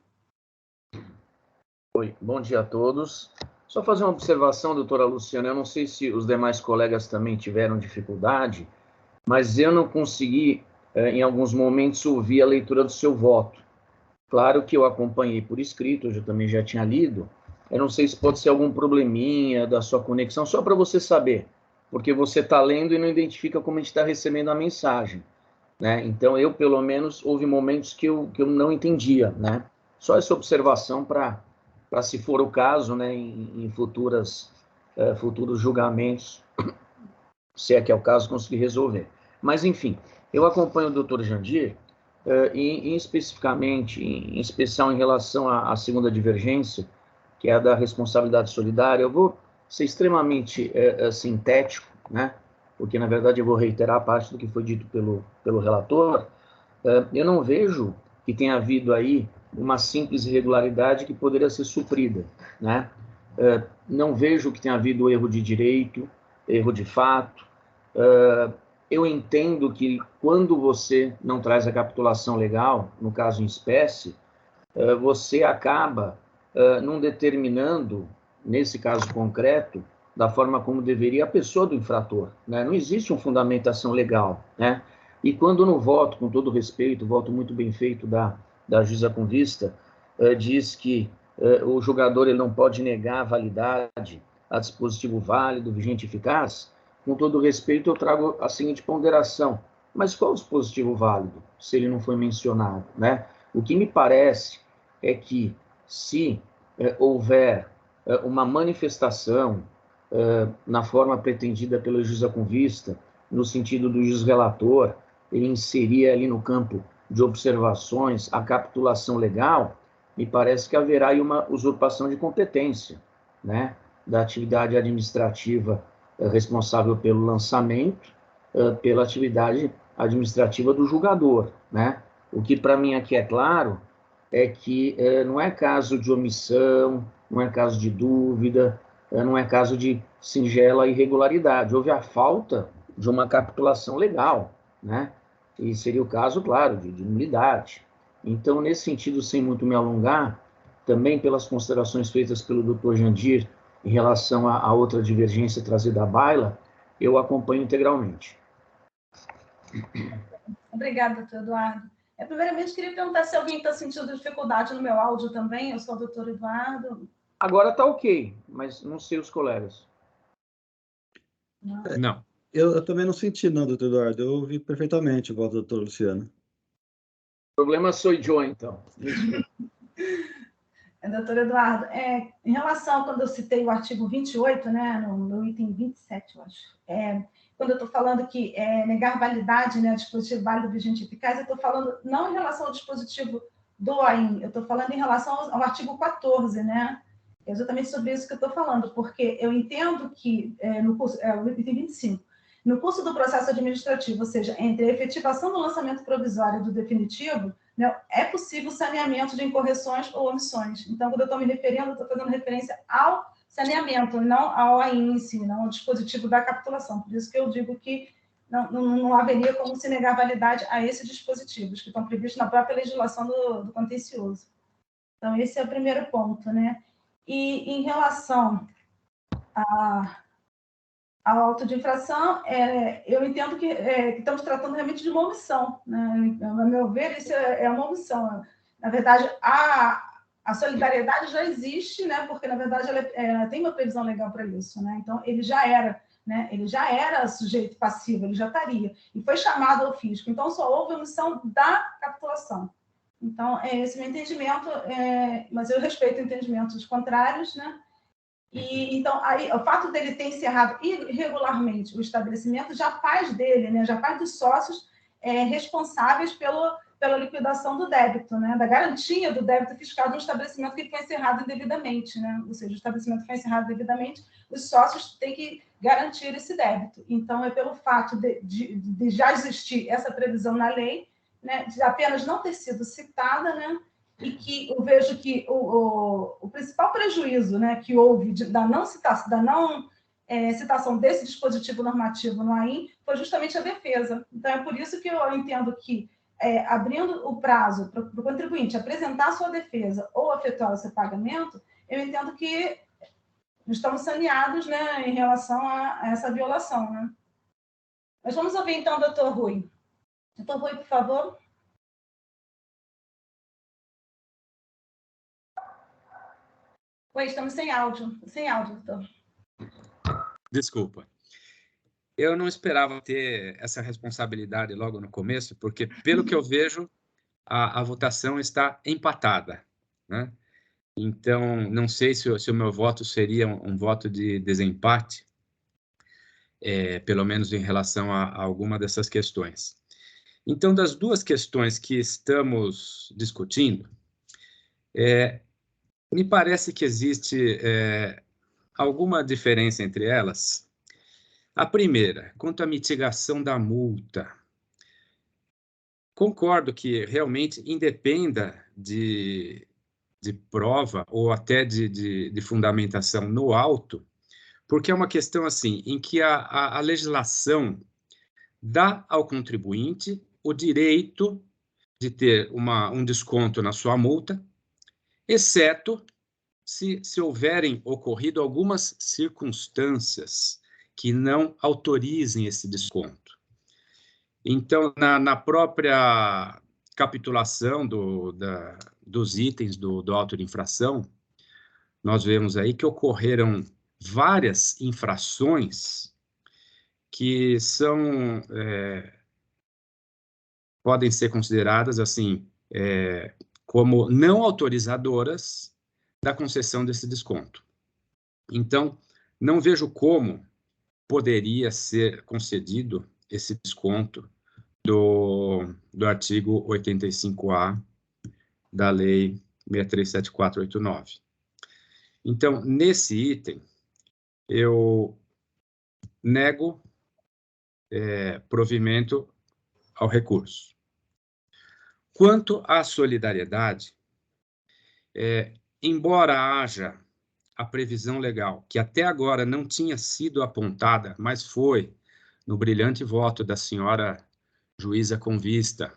Oi, bom dia a todos. Só fazer uma observação, doutora Luciana, eu não sei se os demais colegas também tiveram dificuldade, mas eu não consegui, em alguns momentos, ouvir a leitura do seu voto. Claro que eu acompanhei por escrito, eu também já tinha lido. Eu não sei se pode ser algum probleminha da sua conexão, só para você saber, porque você está lendo e não identifica como a gente está recebendo a mensagem, né? Então, eu, pelo menos, houve momentos que eu não entendia, né? Só essa observação para se for o caso, né, em futuros julgamentos, se é que é o caso, conseguir resolver. Mas, enfim, eu acompanho o doutor Jandir e especificamente, em especial em relação à segunda divergência, que é a da responsabilidade solidária, eu vou ser extremamente sintético, né? Porque, na verdade, eu vou reiterar parte do que foi dito pelo relator. Eu não vejo que tenha havido aí uma simples irregularidade que poderia ser suprida, né? Não vejo que tenha havido erro de direito, erro de fato. Eu entendo que quando você não traz a capitulação legal, no caso em espécie, você acaba não determinando, nesse caso concreto, da forma como deveria a pessoa do infrator, né? Não existe uma fundamentação legal, né? E quando no voto, com todo respeito, o voto muito bem feito da juíza com vista, diz que o julgador ele não pode negar a validade a dispositivo válido, vigente e eficaz, com todo respeito, eu trago a seguinte ponderação. Mas qual o dispositivo válido, se ele não foi mencionado, né? O que me parece é que, se houver uma manifestação na forma pretendida pela juíza com vista, no sentido do juiz relator, ele inserir ali no campo de observações a capitulação legal, me parece que haverá aí uma usurpação de competência, né, da atividade administrativa responsável pelo lançamento, pela atividade administrativa do julgador, né? O que para mim aqui é claro é que não é caso de omissão, não é caso de dúvida, não é caso de singela irregularidade. Houve a falta de uma capitulação legal, né? E seria o caso, claro, de nulidade. Então, nesse sentido, sem muito me alongar, também pelas considerações feitas pelo Dr. Jandir em relação a outra divergência trazida à baila, eu acompanho integralmente. Obrigada, doutor Eduardo. Primeiramente, queria perguntar se alguém está sentindo dificuldade no meu áudio também. Eu sou o doutor Eduardo. Agora está ok, mas não sei os colegas. Não. Eu também não senti, não, doutor Eduardo. Eu ouvi perfeitamente o voto do doutor Luciano. O problema sou eu, então. Doutor Eduardo, em relação, quando eu citei o artigo 28, né, no item 27, eu acho, quando eu estou falando que negar validade, né, dispositivo válido, vigente e eficaz, eu estou falando não em relação ao dispositivo do AIM, eu estou falando em relação ao artigo 14, né? É exatamente sobre isso que eu estou falando, porque eu entendo que no curso, o item 25, no curso do processo administrativo, ou seja, entre a efetivação do lançamento provisório e do definitivo, né, é possível saneamento de incorreções ou omissões. Então, quando eu estou me referindo, eu estou fazendo referência ao saneamento, não ao AIM em si, não ao dispositivo da capitulação. Por isso que eu digo que não haveria como se negar validade a esses dispositivos, que estão previstos na própria legislação do contencioso. Então, esse é o primeiro ponto, né? E em relação à auto de infração, eu entendo que estamos tratando realmente de uma omissão, né? A meu ver, isso é uma omissão. Na verdade, a solidariedade já existe, né? Porque, na verdade, ela tem uma previsão legal para isso, né? Então, ele já era, né? Ele já era sujeito passivo, ele já estaria. E foi chamado ao fisco. Então, só houve omissão da capitulação. Então, esse é o meu entendimento, mas eu respeito entendimentos contrários, né? E, então, aí, o fato dele ter encerrado irregularmente o estabelecimento já faz dele, né, já faz dos sócios responsáveis pela liquidação do débito, né, da garantia do débito fiscal de um estabelecimento que foi encerrado indevidamente, né, ou seja, o estabelecimento foi encerrado indevidamente, os sócios têm que garantir esse débito. Então, é pelo fato de já existir essa previsão na lei, né, de apenas não ter sido citada, né, e que eu vejo que o principal prejuízo, né, que houve da não citação desse dispositivo normativo no AIM foi justamente a defesa. Então, é por isso que eu entendo que, abrindo o prazo para o contribuinte apresentar a sua defesa ou efetuar o seu pagamento, eu entendo que estamos saneados, né, em relação a essa violação, né? Mas vamos ouvir, então, o doutor Rui. Doutor Rui, por favor. Oi, estamos sem áudio, doutor. Desculpa. Eu não esperava ter essa responsabilidade logo no começo, porque, pelo que eu vejo, a votação está empatada, né? Então, não sei se o meu voto seria um voto de desempate, pelo menos em relação a alguma dessas questões. Então, das duas questões que estamos discutindo, me parece que existe alguma diferença entre elas. A primeira, quanto à mitigação da multa. Concordo que realmente independa de prova ou até de fundamentação no auto, porque é uma questão assim, em que a legislação dá ao contribuinte o direito de ter um desconto na sua multa, exceto se houverem ocorrido algumas circunstâncias que não autorizem esse desconto. Então, na própria capitulação dos itens do auto de infração, nós vemos aí que ocorreram várias infrações que podem ser consideradas assim como não autorizadoras da concessão desse desconto. Então, não vejo como poderia ser concedido esse desconto do artigo 85A da Lei 637489. Então, nesse item, eu nego provimento ao recurso. Quanto à solidariedade, embora haja a previsão legal, que até agora não tinha sido apontada, mas foi no brilhante voto da senhora juíza convista,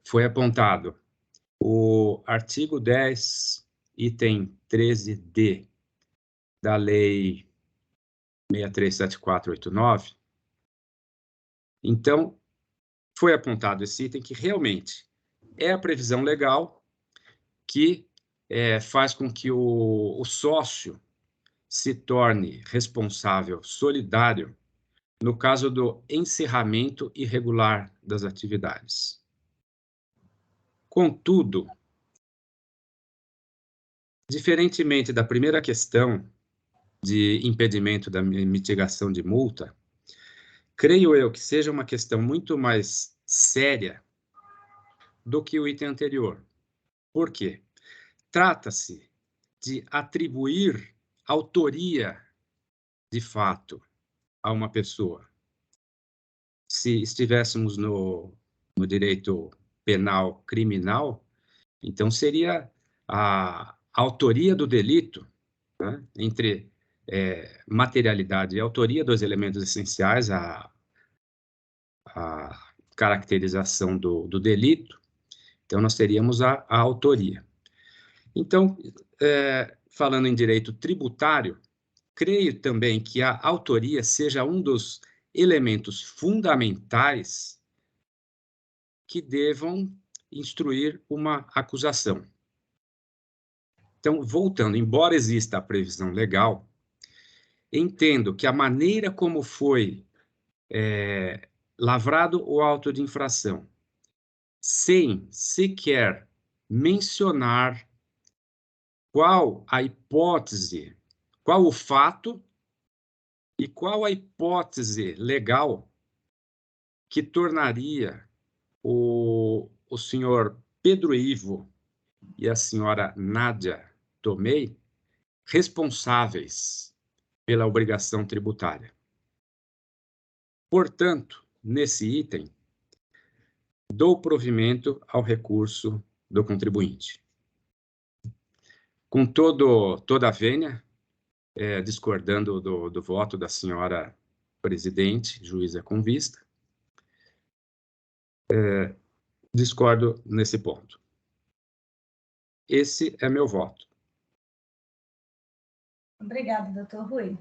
foi apontado o artigo 10, item 13D da Lei 637489. Então, foi apontado esse item que realmente é a previsão legal que faz com que o sócio se torne responsável solidário no caso do encerramento irregular das atividades. Contudo, diferentemente da primeira questão de impedimento da mitigação de multa, creio eu que seja uma questão muito mais séria do que o item anterior. Por quê? Trata-se de atribuir autoria de fato a uma pessoa. Se estivéssemos no direito penal criminal, então seria a autoria do delito, né, entre materialidade e autoria, dois elementos essenciais à caracterização do delito. Então, nós teríamos a autoria. Então, falando em direito tributário, creio também que a autoria seja um dos elementos fundamentais que devam instruir uma acusação. Então, voltando, embora exista a previsão legal, entendo que a maneira como foi lavrado o auto de infração, sem sequer mencionar qual a hipótese, qual o fato e qual a hipótese legal que tornaria o senhor Pedro Ivo e a senhora Nádia Tomei responsáveis pela obrigação tributária. Portanto, nesse item, dou provimento ao recurso do contribuinte. Com toda a vênia, discordando do voto da senhora presidente, juíza convista, discordo nesse ponto. Esse é meu voto. Obrigada, doutor Rui.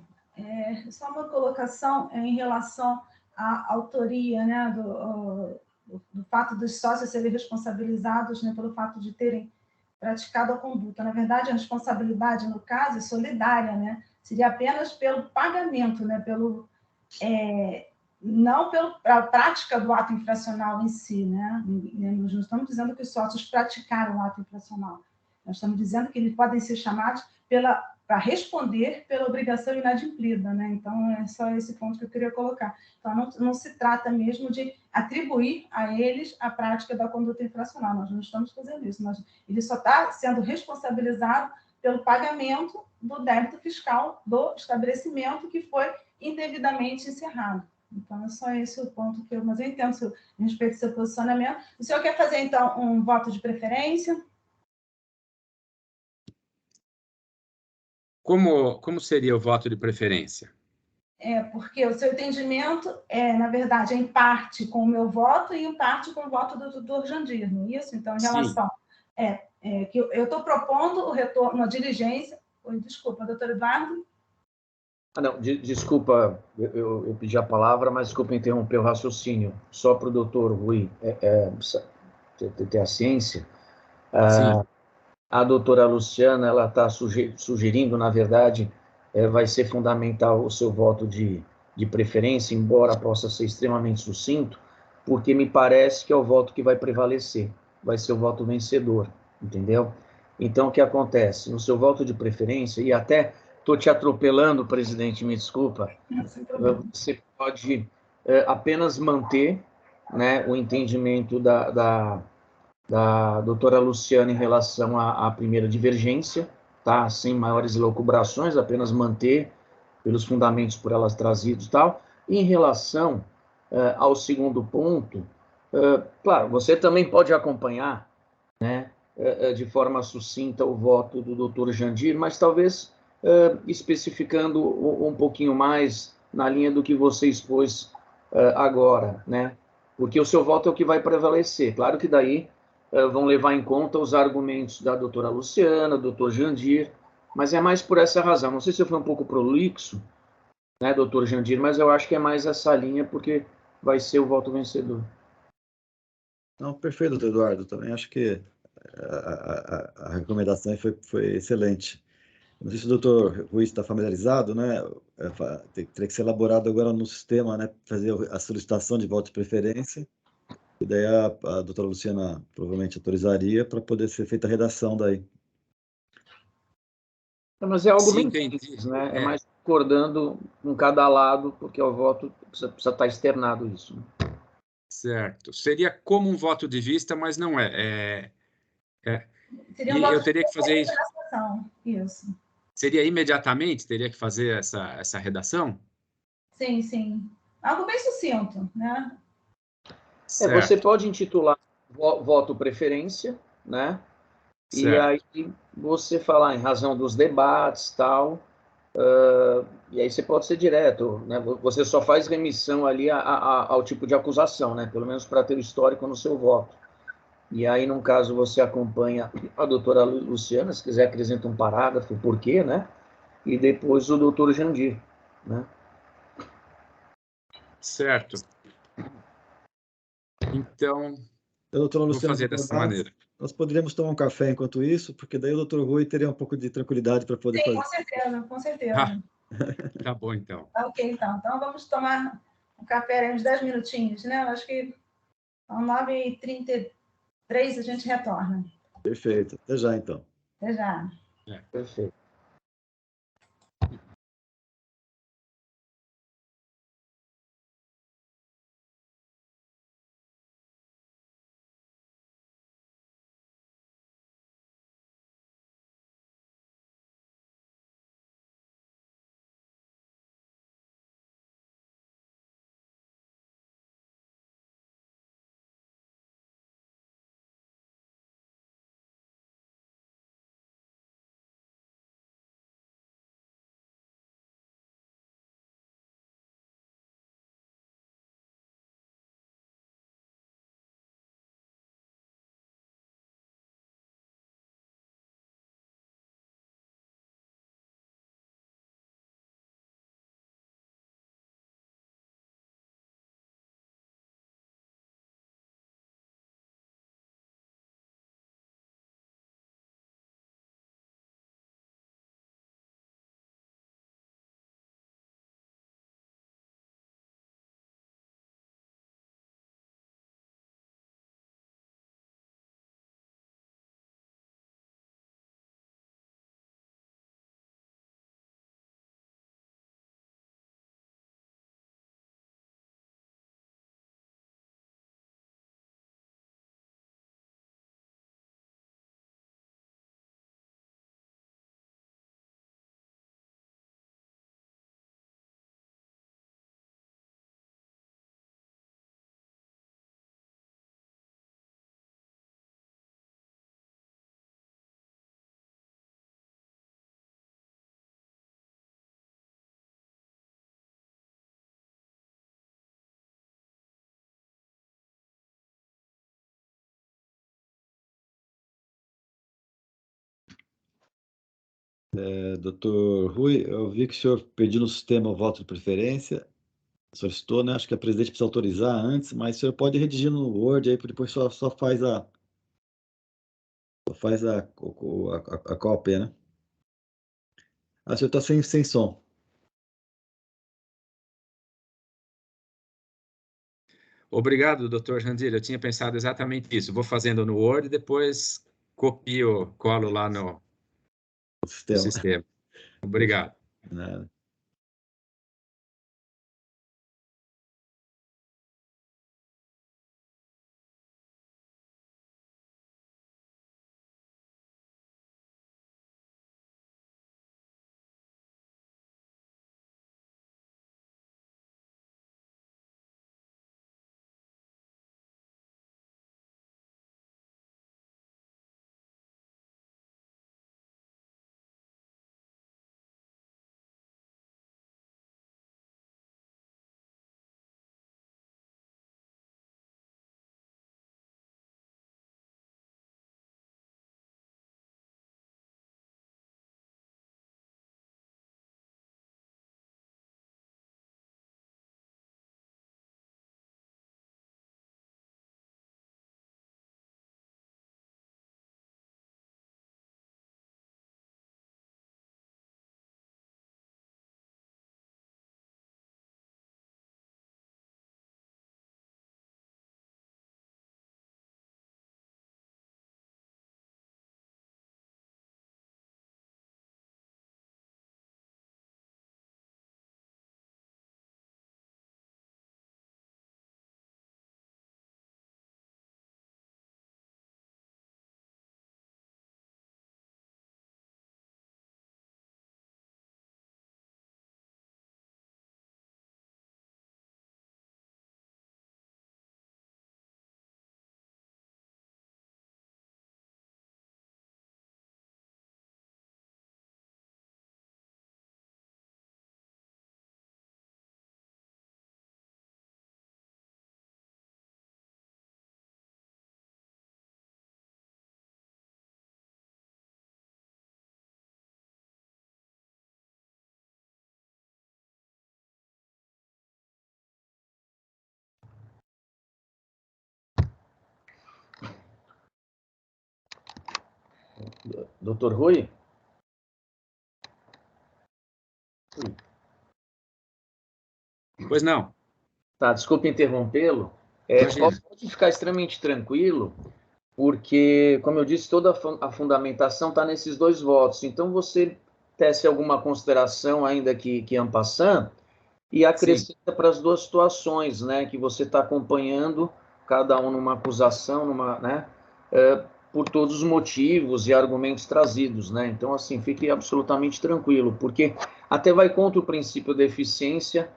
Só uma colocação em relação à autoria, né, do fato dos sócios serem responsabilizados, né, pelo fato de terem praticado a conduta. Na verdade, a responsabilidade, no caso, é solidária, né? Seria apenas pelo pagamento, né? Não pela prática do ato infracional em si, né? Nós não estamos dizendo que os sócios praticaram o ato infracional. Nós estamos dizendo que eles podem ser chamados pela para responder pela obrigação inadimplida, né? Então, é só esse ponto que eu queria colocar. Então, não se trata mesmo de atribuir a eles a prática da conduta infracional, nós não estamos fazendo isso, ele só está sendo responsabilizado pelo pagamento do débito fiscal do estabelecimento que foi indevidamente encerrado. Então, é só esse o ponto que mas eu entendo a respeito do seu posicionamento. O senhor quer fazer, então, um voto de preferência? Como seria o voto de preferência? Porque o seu entendimento na verdade, em parte com o meu voto e em parte com o voto do doutor Jandir, não é isso? Então, em relação... que eu estou propondo o retorno à diligência... Oi, desculpa, doutor Eduardo? Não, desculpa, eu pedi a palavra, mas desculpa interromper o raciocínio. Só para o doutor Rui ter a ciência. A doutora Luciana, ela está sugerindo, na verdade, vai ser fundamental o seu voto de preferência, embora possa ser extremamente sucinto, porque me parece que é o voto que vai prevalecer, vai ser o voto vencedor, entendeu? Então, o que acontece? No seu voto de preferência, e até estou te atropelando, presidente, me desculpa, você pode apenas manter, né, o entendimento da doutora Luciana em relação à primeira divergência, tá? Sem maiores elucubrações, apenas manter pelos fundamentos por elas trazidos e tal. E em relação ao segundo ponto, claro, você também pode acompanhar, né, de forma sucinta o voto do doutor Jandir, mas talvez especificando um pouquinho mais na linha do que você expôs agora, né? Porque o seu voto é o que vai prevalecer. Claro que daí vão levar em conta os argumentos da doutora Luciana, do doutor Jandir, mas é mais por essa razão. Não sei se eu fui um pouco prolixo, né, doutor Jandir, mas eu acho que é mais essa linha, porque vai ser o voto vencedor. Não, perfeito, doutor Eduardo. Também acho que a recomendação foi excelente. Não sei se o doutor Ruiz está familiarizado, né? Teria que ser elaborado agora no sistema, né? Fazer a solicitação de voto de preferência. E daí a doutora Luciana provavelmente autorizaria para poder ser feita a redação daí. Mas é algo Sim, bem simples, né? É mais concordando com cada lado, porque o voto precisa estar externado isso. Certo. Seria como um voto de vista, mas não é. Seria um E voto eu teria que fazer isso. Isso. Seria imediatamente? Teria que fazer essa redação? Sim, sim. Algo bem sucinto, né? Você Certo, pode intitular voto preferência, né? E aí certo. você falar em razão dos debates, tal, e aí você pode ser direto, né? Você só faz remissão ali ao tipo de acusação, né? Pelo menos para ter o histórico no seu voto. E aí, num caso, você acompanha a doutora Luciana, se quiser acrescenta um parágrafo, por quê, né? E depois o doutor Jandir, né? Certo. Então, Doutora vou Luciana, fazer dessa concordar, maneira. nós poderíamos tomar um café enquanto isso, porque daí o doutor Rui teria um pouco de tranquilidade para poder Sim, fazer. com certeza, com certeza. Ah, tá bom, então. Ok, então. Então, vamos tomar um café, uns 10 minutinhos, né? Acho que às 9h33 a gente retorna. Perfeito. Até já, então. Até já. Perfeito. Doutor Rui, eu vi que o senhor pediu no sistema o voto de preferência, solicitou, né? Acho que a presidente precisa autorizar antes, mas o senhor pode redigir no Word aí, depois só faz a cópia, né? Ah, o senhor está sem som. Obrigado, doutor Jandir. Eu tinha pensado exatamente isso. Vou fazendo no Word e depois copio, colo lá no Sistema. sistema. Obrigado. Nada. Doutor Rui? Pois não. Tá, desculpe interrompê-lo. Imagina. Pode ficar extremamente tranquilo, porque, como eu disse, toda a fundamentação está nesses dois votos. Então, você tece alguma consideração, ainda que en passant, e acrescenta para as duas situações, né, que você está acompanhando, cada um numa acusação, né, por todos os motivos e argumentos trazidos, né. Então, assim, fique absolutamente tranquilo, porque até vai contra o princípio da eficiência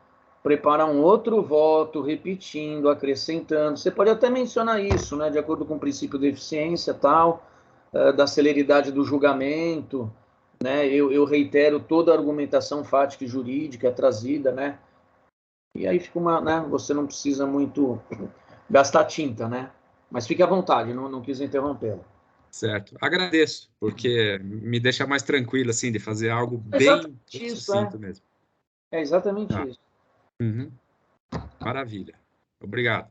preparar um outro voto, repetindo, acrescentando. Você pode até mencionar isso, né, de acordo com o princípio da eficiência, tal, da celeridade do julgamento, né, eu reitero toda a argumentação fática e jurídica trazida, né, e aí fica né, você não precisa muito gastar tinta, né, mas fique à vontade, não quis interrompê-lo. Certo. Agradeço, porque me deixa mais tranquilo, assim, de fazer algo bem Exatamente isso, sucinto mesmo. é exatamente Tá. isso. Uhum. Maravilha. Obrigado.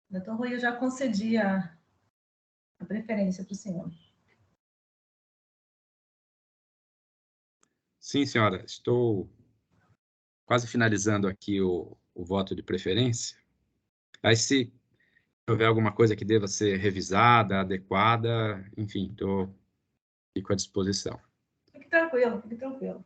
Doutor Rui, eu já concedi a preferência para o senhor. Sim, senhora. Estou quase finalizando aqui o voto de preferência. Aí, se houver alguma coisa que deva ser revisada, adequada, enfim, fico à disposição. Fique tranquilo, fique tranquilo.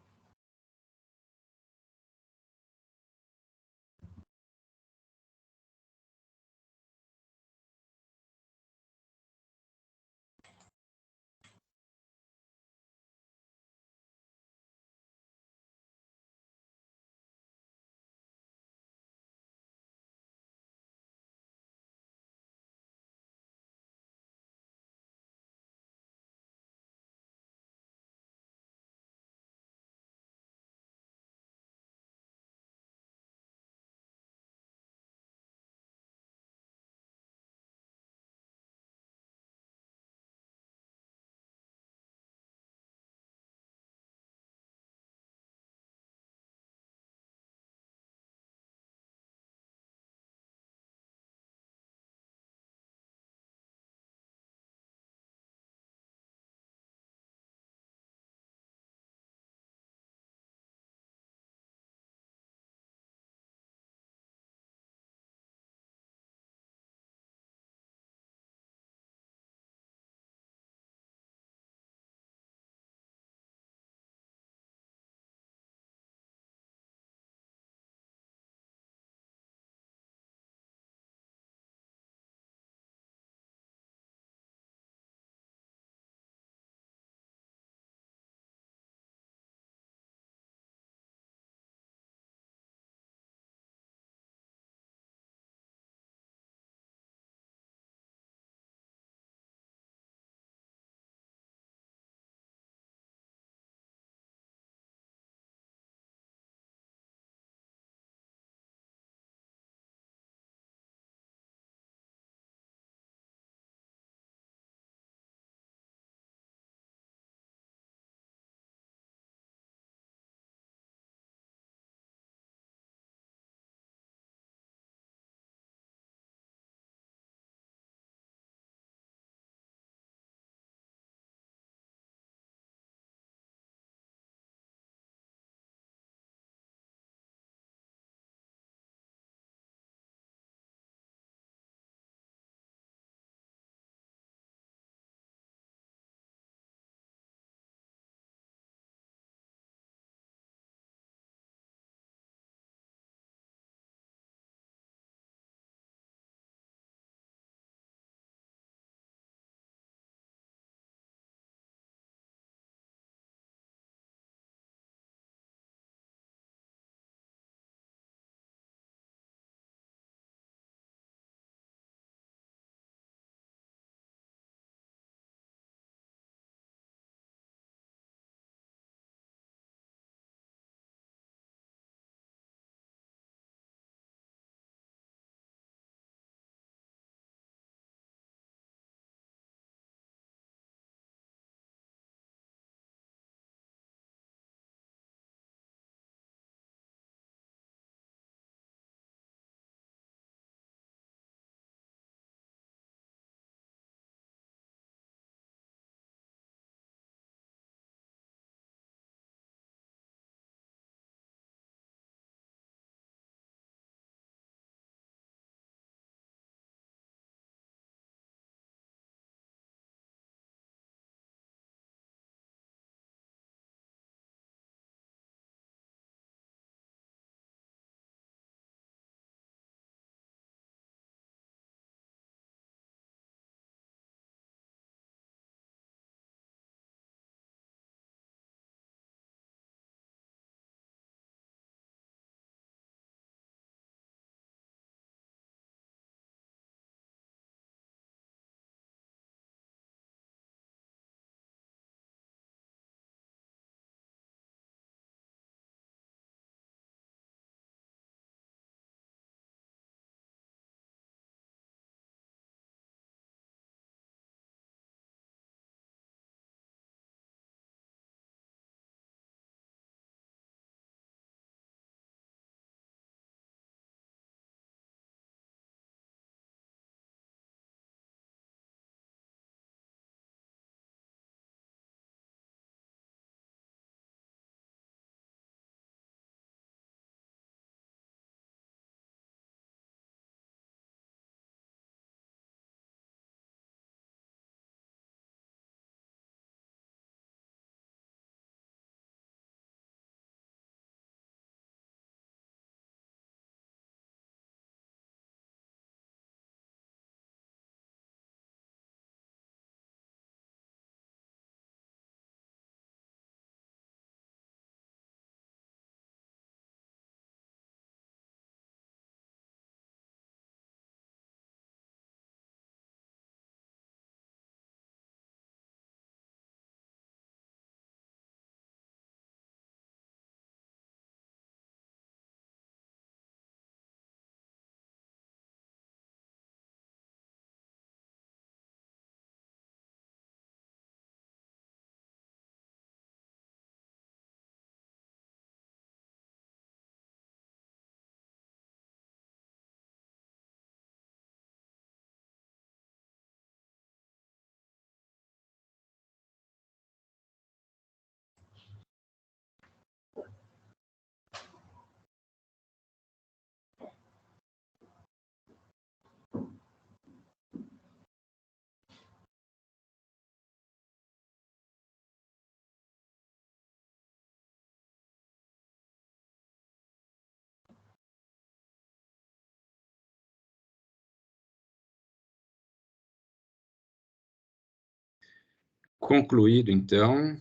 Concluído, então,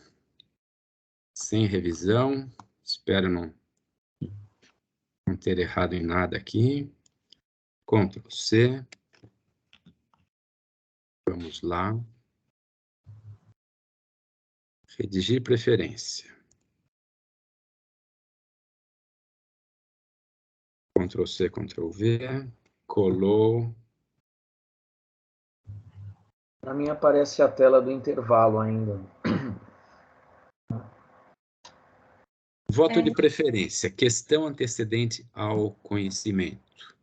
sem revisão. Espero não ter errado em nada aqui. Ctrl C. Vamos lá. Redigir preferência. Ctrl C, Ctrl V. Colou. Para mim aparece a tela do intervalo ainda. Voto de preferência. Questão antecedente ao conhecimento.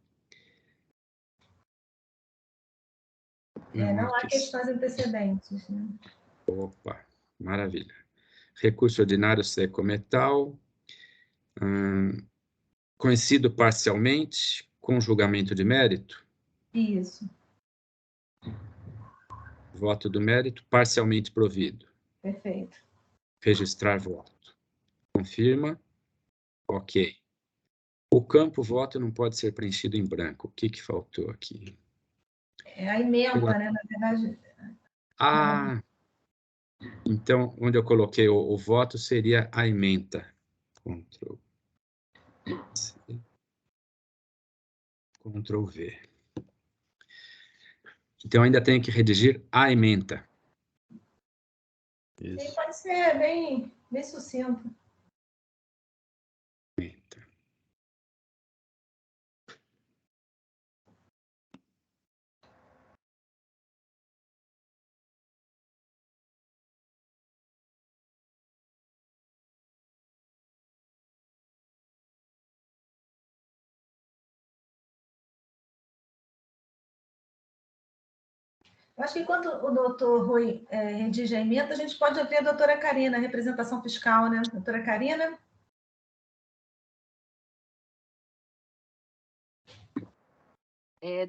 Não há questões antecedentes, né? Opa, maravilha. Recurso ordinário seco-metal. Conhecido parcialmente, com julgamento de mérito. Isso. Voto do mérito parcialmente provido. Perfeito. Registrar voto. Confirma. Ok. O campo voto não pode ser preenchido em branco. O que faltou aqui? É a ementa, né? Na verdade. Ah, então, onde eu coloquei o voto seria a ementa. Ctrl C, Ctrl V. Então, ainda tenho que redigir a ementa. Sim, pode ser bem sucinto. Ementa. Eu acho que enquanto o doutor Rui redige a emenda, a gente pode ouvir a doutora Karina, representação fiscal, né? Doutora Karina?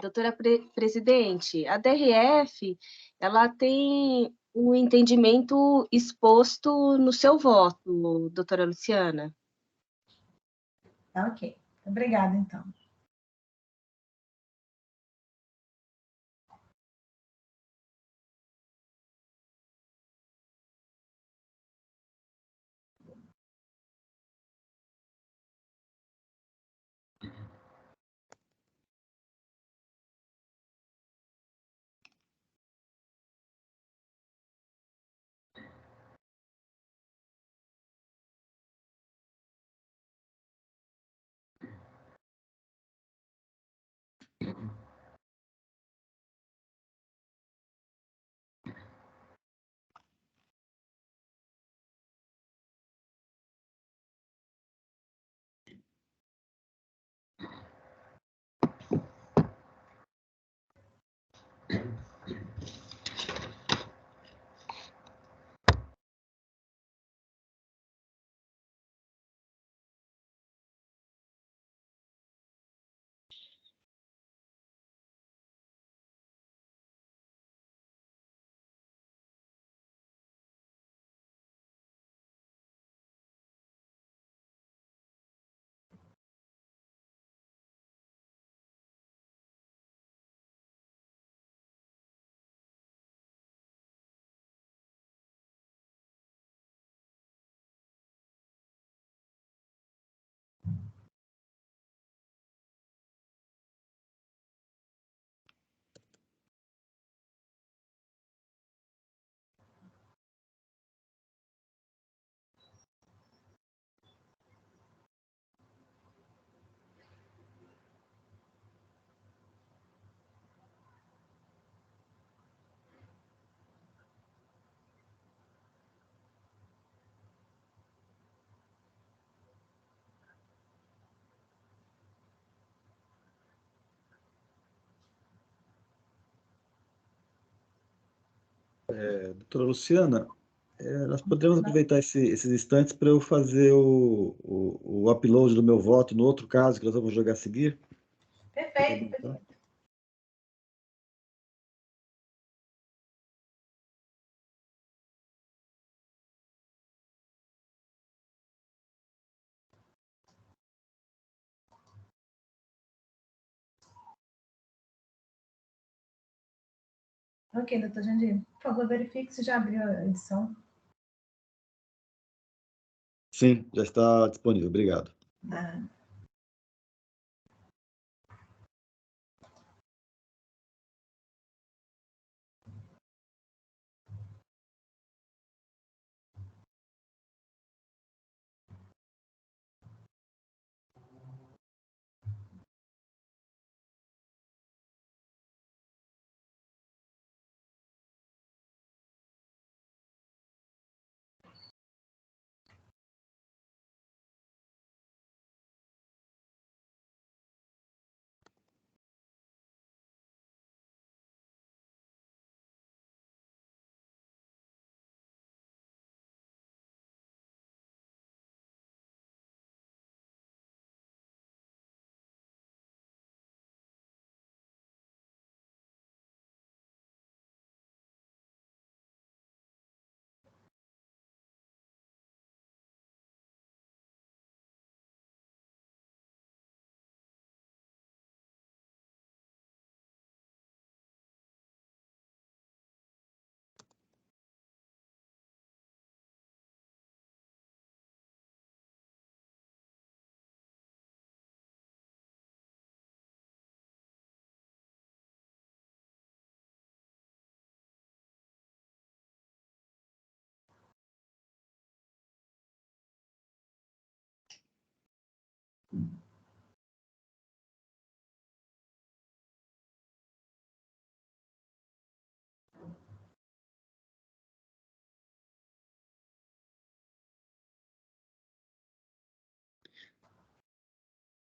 Doutora Presidente, a DRF, ela tem o entendimento exposto no seu voto, doutora Luciana. Tá, ok. Obrigada, então. Doutora Luciana, nós podemos aproveitar esses instantes para eu fazer o upload do meu voto no outro caso que nós vamos jogar a seguir? Perfeito, perfeito. Ok, doutor Jandir. Por favor, verifique se já abriu a edição. Sim, já está disponível. Obrigado.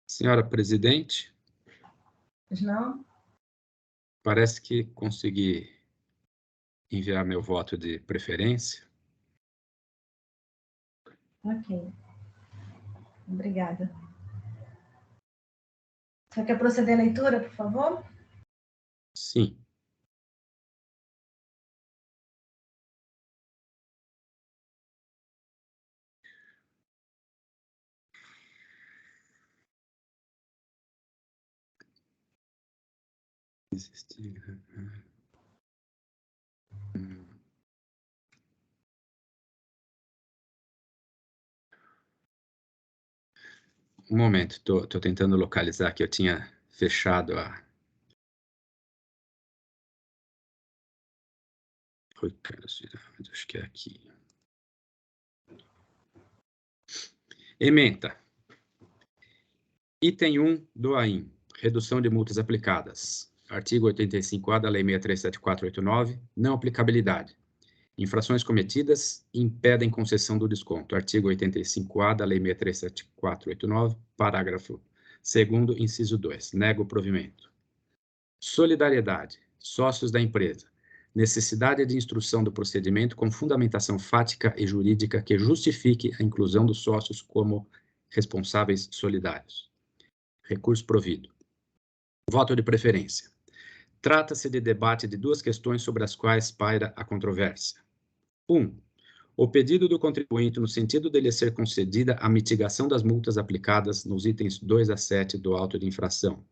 Senhora presidente, Pois não? parece que consegui enviar meu voto de preferência. Ok. Obrigada. Você quer proceder à leitura, por favor? Sim. Um momento, estou tentando localizar que eu tinha fechado a... Oi, Carlos, acho que é aqui. Ementa. Item 1 do AIM, redução de multas aplicadas. Artigo 85-A da Lei 637489, não aplicabilidade. Infrações cometidas impedem concessão do desconto. Artigo 85-A da Lei 637489, parágrafo 2º, inciso 2. Nego o provimento. Solidariedade. Sócios da empresa. Necessidade de instrução do procedimento com fundamentação fática e jurídica que justifique a inclusão dos sócios como responsáveis solidários. Recurso provido. Voto de preferência. Trata-se de debate de duas questões sobre as quais paira a controvérsia. 1. O pedido do contribuinte no sentido de lhe ser concedida a mitigação das multas aplicadas nos itens 2 a 7 do auto de infração.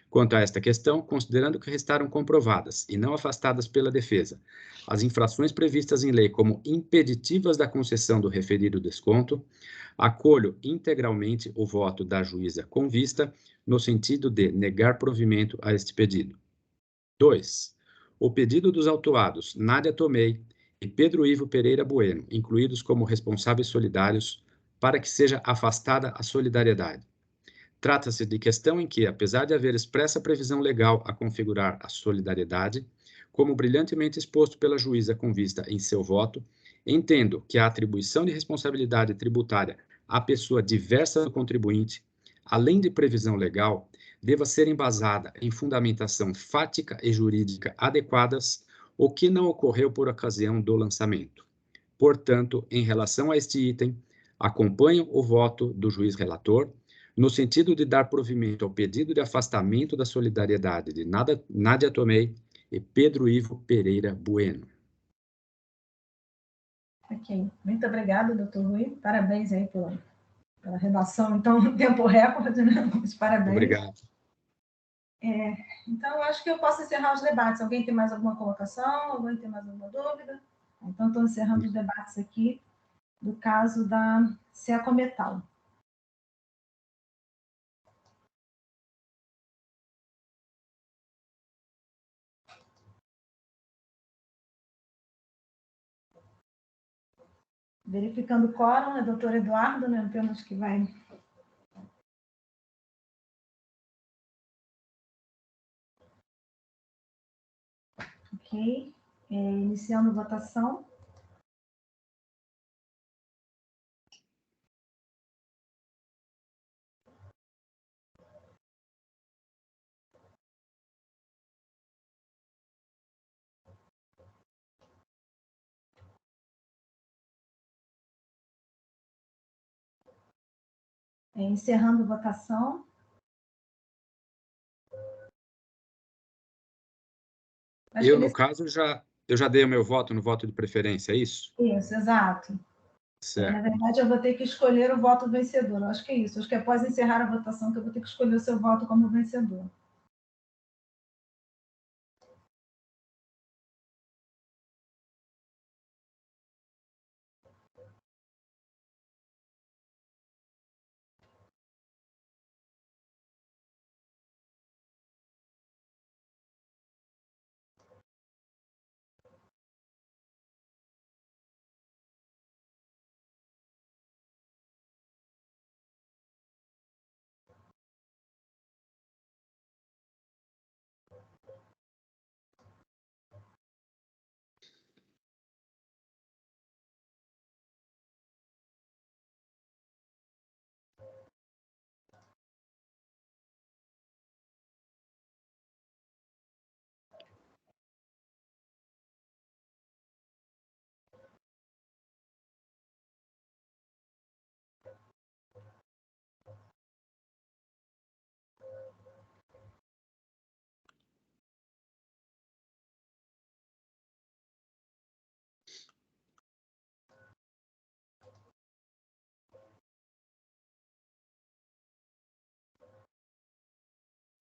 Quanto a esta questão, considerando que restaram comprovadas e não afastadas pela defesa as infrações previstas em lei como impeditivas da concessão do referido desconto, acolho integralmente o voto da juíza com vista no sentido de negar provimento a este pedido. 2. O pedido dos autuados Nádia Tomei e Pedro Ivo Pereira Bueno, incluídos como responsáveis solidários, para que seja afastada a solidariedade. Trata-se de questão em que, apesar de haver expressa previsão legal a configurar a solidariedade, como brilhantemente exposto pela juíza com vista em seu voto, entendo que a atribuição de responsabilidade tributária à pessoa diversa do contribuinte, além de previsão legal, deva ser embasada em fundamentação fática e jurídica adequadas, o que não ocorreu por ocasião do lançamento. Portanto, em relação a este item, acompanho o voto do juiz relator, no sentido de dar provimento ao pedido de afastamento da solidariedade de Nádia Tomei e Pedro Ivo Pereira Bueno. Ok. Muito obrigada, doutor Rui. Parabéns aí pela redação, então, em tempo recorde, né? Parabéns. Obrigado. Então, eu acho que eu posso encerrar os debates. Alguém tem mais alguma colocação? Alguém tem mais alguma dúvida? Então, estou encerrando os debates aqui do caso da Secometal. Verificando o quórum, é doutor Eduardo, né? Temos que vai... Ok. Iniciando votação. Encerrando votação. No caso, eu já dei o meu voto no voto de preferência, é isso? Isso, exato. Certo. Na verdade, eu vou ter que escolher o voto vencedor. Eu acho que é isso. Acho que após encerrar a votação, que eu vou ter que escolher o seu voto como vencedor.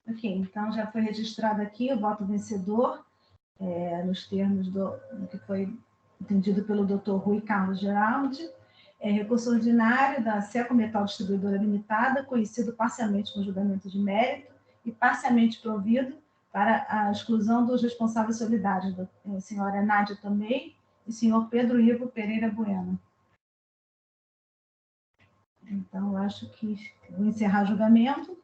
Ok, então já foi registrado aqui o voto vencedor, nos termos do que foi entendido pelo Dr. Rui Carlos Geraldi. Recurso ordinário da Secometal Distribuidora Limitada, conhecido parcialmente com julgamento de mérito e parcialmente provido para a exclusão dos responsáveis solidários, da senhora Nádia Tomei e senhor Pedro Ivo Pereira Bueno. Então, eu acho que vou encerrar o julgamento.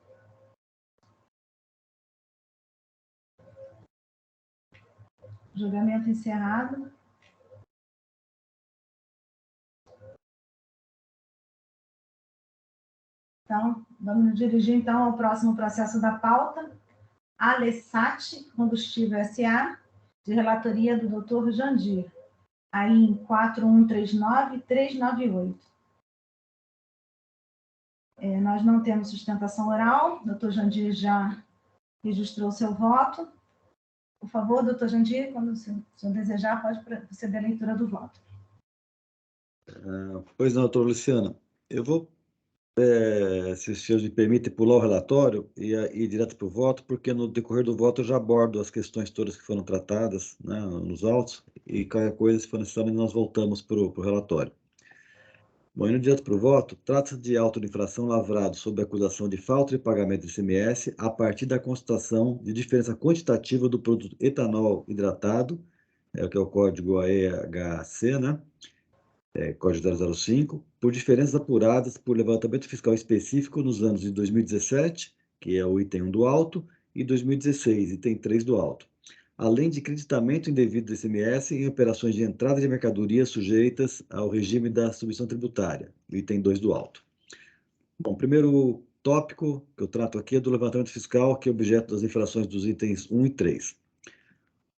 Julgamento encerrado. Então, vamos nos dirigir, então, ao próximo processo da pauta. Alessat Combustível S.A., de relatoria do Dr. Jandir, aí em 4139-398. Nós não temos sustentação oral, o Dr. Jandir já registrou seu voto. Por favor, doutor Jandir, quando o senhor desejar, pode proceder à leitura do voto. Pois não, doutor Luciana. Eu vou, se os senhores me permitem, pular o relatório e ir direto para o voto, porque no decorrer do voto eu já abordo as questões todas que foram tratadas, né, nos autos, e qualquer coisa, se for necessário, nós voltamos para o relatório. Bom, indo direto para o voto, trata-se de auto de infração lavrado sob acusação de falta de pagamento de ICMS a partir da constatação de diferença quantitativa do produto etanol hidratado, que é o código AEHC, né? Código 005, por diferenças apuradas por levantamento fiscal específico nos anos de 2017, que é o item 1 do auto, e 2016, item 3 do auto, além de creditamento indevido do ICMS em operações de entrada de mercadorias sujeitas ao regime da submissão tributária, item 2 do auto. Bom, o primeiro tópico que eu trato aqui é do levantamento fiscal, que é objeto das infrações dos itens 1 e 3.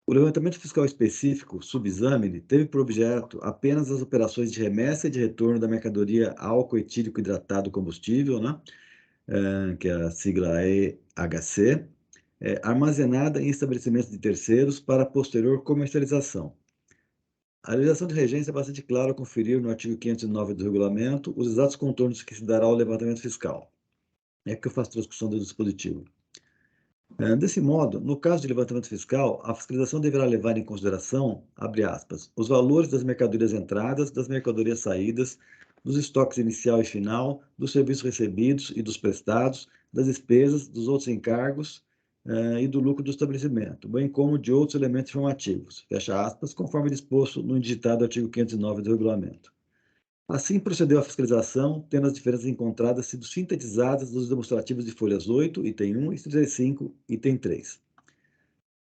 O levantamento fiscal específico, subexame, teve por objeto apenas as operações de remessa e de retorno da mercadoria álcool etílico hidratado combustível, né? Que é a sigla EHC, armazenada em estabelecimentos de terceiros para posterior comercialização. A legislação de regência é bastante clara ao conferir no artigo 509 do regulamento os exatos contornos que se dará ao levantamento fiscal. É que eu faço transcrição do dispositivo. Desse modo, no caso de levantamento fiscal, a fiscalização deverá levar em consideração, abre aspas, os valores das mercadorias entradas, das mercadorias saídas, dos estoques inicial e final, dos serviços recebidos e dos prestados, das despesas, dos outros encargos e do lucro do estabelecimento, bem como de outros elementos informativos, fecha aspas, conforme disposto no editado artigo 509 do regulamento. Assim procedeu a fiscalização, tendo as diferenças encontradas sido sintetizadas nos demonstrativos de folhas 8, item 1, e 35, item 3.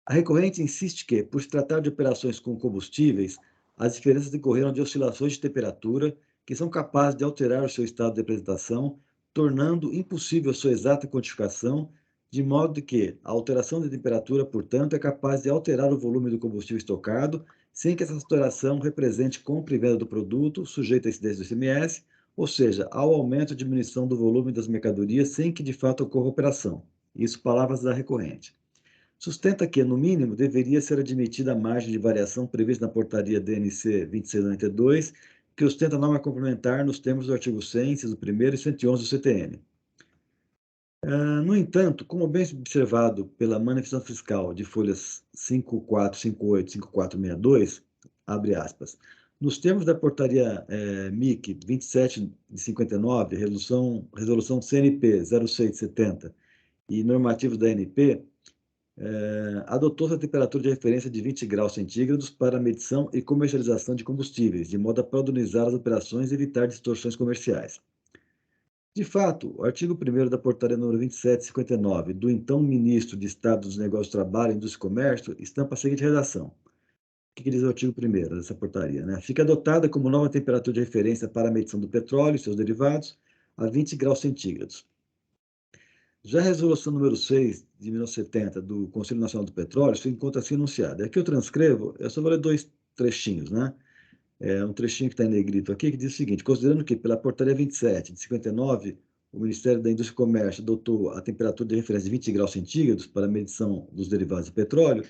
A recorrente insiste que, por se tratar de operações com combustíveis, as diferenças decorreram de oscilações de temperatura que são capazes de alterar o seu estado de apresentação, tornando impossível sua exata quantificação, de modo que a alteração de temperatura, portanto, é capaz de alterar o volume do combustível estocado, sem que essa alteração represente compra e venda do produto, sujeito à incidência do ICMS, ou seja, ao aumento ou diminuição do volume das mercadorias, sem que de fato ocorra operação. Isso, palavras da recorrente. Sustenta que, no mínimo, deveria ser admitida a margem de variação prevista na portaria DNC 2692, que ostenta a norma complementar nos termos do artigo 100, inciso 1º e 111 do CTN. No entanto, como bem observado pela manifestação fiscal de folhas 5458 e 5462, abre aspas, nos termos da portaria MIC 27 de 59, resolução CNP 0670 e normativos da ANP, adotou-se a temperatura de referência de 20 graus centígrados para a medição e comercialização de combustíveis, de modo a padronizar as operações e evitar distorções comerciais. De fato, o artigo 1º da portaria número 2759 do então Ministro de Estado dos Negócios, Trabalho, Indústria e Comércio estampa a seguinte redação. O que diz o artigo 1º dessa portaria? Fica adotada como nova temperatura de referência para a medição do petróleo e seus derivados a 20 graus centígrados. Já a resolução número 6, de 1970, do Conselho Nacional do Petróleo, se encontra assim enunciada. Aqui eu transcrevo, eu só vou ler 2 trechinhos, um trechinho que está em negrito aqui, que diz o seguinte: considerando que, pela portaria 27 de 59, o Ministério da Indústria e Comércio adotou a temperatura de referência de 20 graus centígrados para a medição dos derivados de petróleo,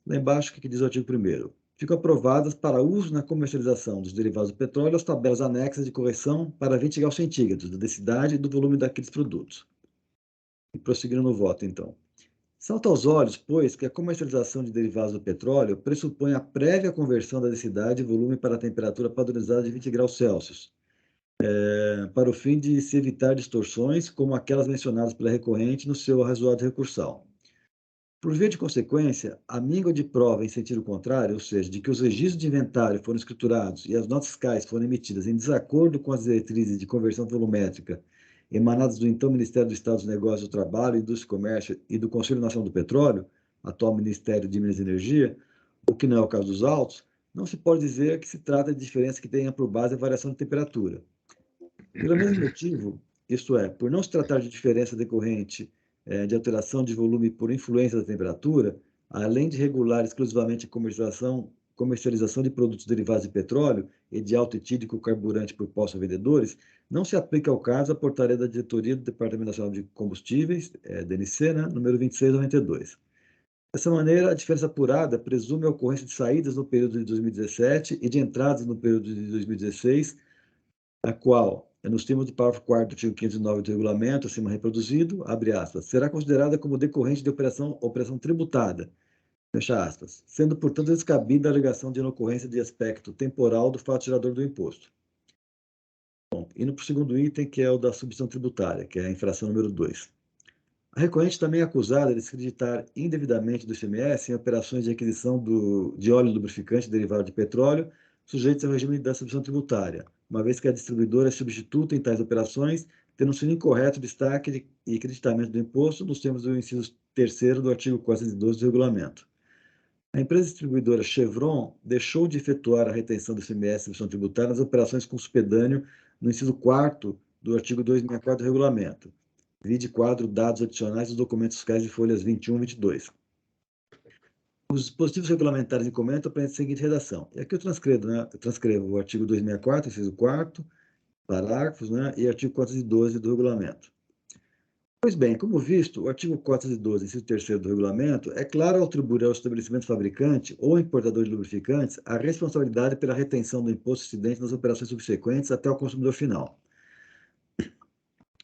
lá embaixo, o que diz o artigo 1º? Ficam aprovadas para uso na comercialização dos derivados do petróleo as tabelas anexas de correção para 20 graus centígrados, da densidade e do volume daqueles produtos. E prosseguindo no voto, então. Salta aos olhos, pois, que a comercialização de derivados do petróleo pressupõe a prévia conversão da densidade e volume para a temperatura padronizada de 20 graus Celsius, para o fim de se evitar distorções como aquelas mencionadas pela recorrente no seu arrazoado recursal. Por via de consequência, a míngua de prova em sentido contrário, ou seja, de que os registros de inventário foram escriturados e as notas fiscais foram emitidas em desacordo com as diretrizes de conversão volumétrica emanadas do então Ministério do Estado dos Negócios, do Trabalho, Indústria e Comércio e do Conselho Nacional do Petróleo, atual Ministério de Minas e Energia, o que não é o caso dos autos, não se pode dizer que se trata de diferença que tenha por base a variação de temperatura. Pelo mesmo motivo, isto é, por não se tratar de diferença decorrente de alteração de volume por influência da temperatura, além de regular exclusivamente a comercialização de produtos derivados de petróleo e de alto etílico carburante por postos a vendedores, não se aplica ao caso a portaria da diretoria do Departamento Nacional de Combustíveis, DNC, número 2692. Dessa maneira, a diferença apurada presume a ocorrência de saídas no período de 2017 e de entradas no período de 2016, a qual, nos termos do parágrafo 4º do artigo 509 do regulamento, acima reproduzido, abre aspas, será considerada como decorrente de operação tributada, fecha aspas, sendo, portanto, descabida a alegação de inocorrência de aspecto temporal do fato gerador do imposto. Bom, indo para o segundo item, que é o da substituição tributária, que é a infração número 2. A recorrente também é acusada de descreditar indevidamente do ICMS em operações de aquisição de óleo lubrificante derivado de petróleo, sujeitos ao regime da substituição tributária, uma vez que a distribuidora é substituta em tais operações, tendo sido incorreto o destaque e creditamento do imposto nos termos do inciso 3º do artigo 412 do regulamento. A empresa distribuidora Chevron deixou de efetuar a retenção do ICMS e substituição tributária nas operações com supedâneo no inciso 4º do artigo 264 do regulamento. Vide quadro dados adicionais dos documentos fiscais de folhas 21 e 22. Os dispositivos regulamentares em comento apresentam a seguinte redação. E aqui eu transcrevo o artigo 264, inciso 4º, parágrafos, e artigo 412 do regulamento. Pois bem, como visto, o artigo 412, inciso 3º do regulamento, é claro ao atribuir ao estabelecimento fabricante ou importador de lubrificantes a responsabilidade pela retenção do imposto incidente nas operações subsequentes até o consumidor final.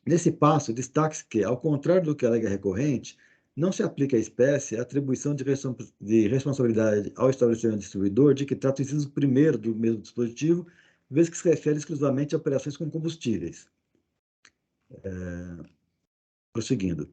Nesse passo, destaque-se que, ao contrário do que alega a recorrente, não se aplica à espécie a atribuição de responsabilidade ao estabelecimento distribuidor de que trata o inciso primeiro do mesmo dispositivo, vez que se refere exclusivamente a operações com combustíveis. Prosseguindo.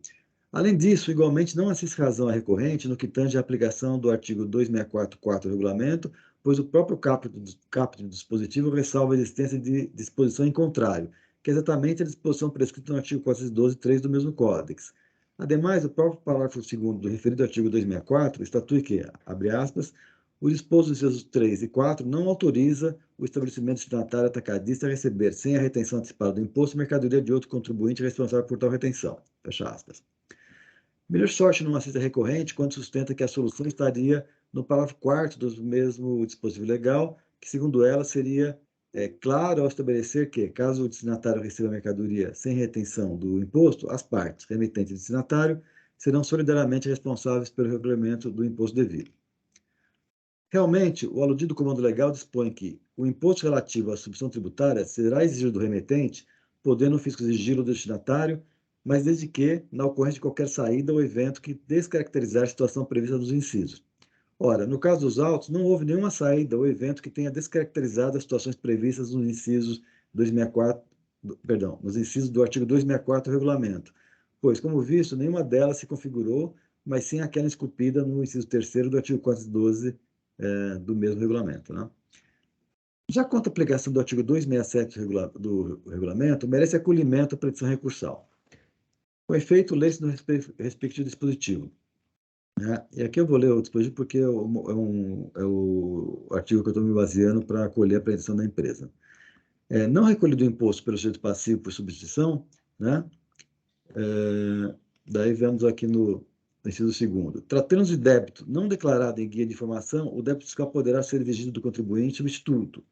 Além disso, igualmente, não assiste razão à recorrente no que tange à aplicação do artigo 264.4 do regulamento, pois o próprio caput do dispositivo ressalva a existência de disposição em contrário, que é exatamente a disposição prescrita no artigo 412.3 do mesmo Códex. Ademais, o próprio parágrafo 2º do referido artigo 264 estatui que, abre aspas, o disposto dos incisos 3 e 4 não autoriza o estabelecimento destinatário atacadista a receber, sem a retenção antecipada do imposto, mercadoria de outro contribuinte responsável por tal retenção. Fecha aspas. Melhor sorte numa cita recorrente quando sustenta que a solução estaria no parágrafo 4º do mesmo dispositivo legal, que, segundo ela, seria claro ao estabelecer que, caso o destinatário receba a mercadoria sem retenção do imposto, as partes, remetente e destinatário, serão solidariamente responsáveis pelo regulamento do imposto devido. Realmente, o aludido comando legal dispõe que o imposto relativo à substituição tributária será exigido do remetente, podendo o fisco exigi-lo do destinatário, mas desde que, na ocorrência de qualquer saída ou evento que descaracterizar a situação prevista nos incisos. Ora, no caso dos autos, não houve nenhuma saída ou evento que tenha descaracterizado as situações previstas nos incisos 264, nos incisos do artigo 264 do regulamento, pois, como visto, nenhuma delas se configurou, mas sim aquela esculpida no inciso 3º do artigo 412 do mesmo regulamento, né? Já quanto à aplicação do artigo 267 do regulamento, merece acolhimento a petição recursal. Com efeito, lê-se no respectivo dispositivo. E aqui eu vou ler o dispositivo porque é o artigo que eu estou me baseando para acolher a pretensão da empresa. Não recolhido o imposto pelo sujeito passivo por substituição, né? Daí vemos aqui no inciso 2º. Tratando-se de débito não declarado em guia de informação, o débito fiscal poderá ser exigido do contribuinte substituído.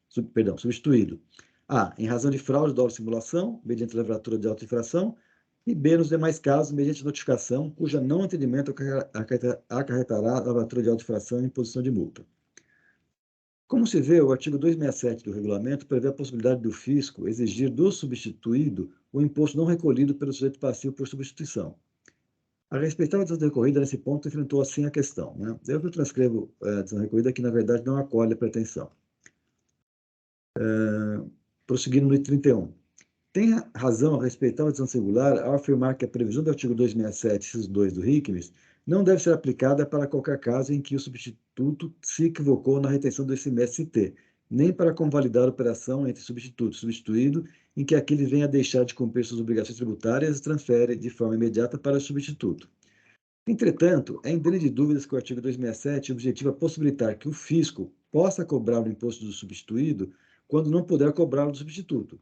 A, em razão de fraude, dolo ou simulação, mediante lavratura de auto-infração, e B, nos demais casos, mediante notificação, cuja não atendimento acarretará lavratura de auto-infração e imposição de multa. Como se vê, o artigo 267 do regulamento prevê a possibilidade do fisco exigir do substituído o imposto não recolhido pelo sujeito passivo por substituição. A respeitável decisão recorrida, nesse ponto, enfrentou assim a questão, né? Eu transcrevo a decisão recorrida que, na verdade, não acolhe a pretensão. Prosseguindo no item 31. Tem razão a respeitável decisão singular ao afirmar que a previsão do artigo 267, inciso 2 do RICMES, não deve ser aplicada para qualquer caso em que o substituto se equivocou na retenção do ICMS-ST, nem para convalidar a operação entre substituto e substituído, em que aquele venha a deixar de cumprir suas obrigações tributárias e transfere de forma imediata para o substituto. Entretanto, é indene de dúvidas que o artigo 267 objetiva possibilitar que o fisco possa cobrar o imposto do substituído quando não puder cobrá-lo do substituto.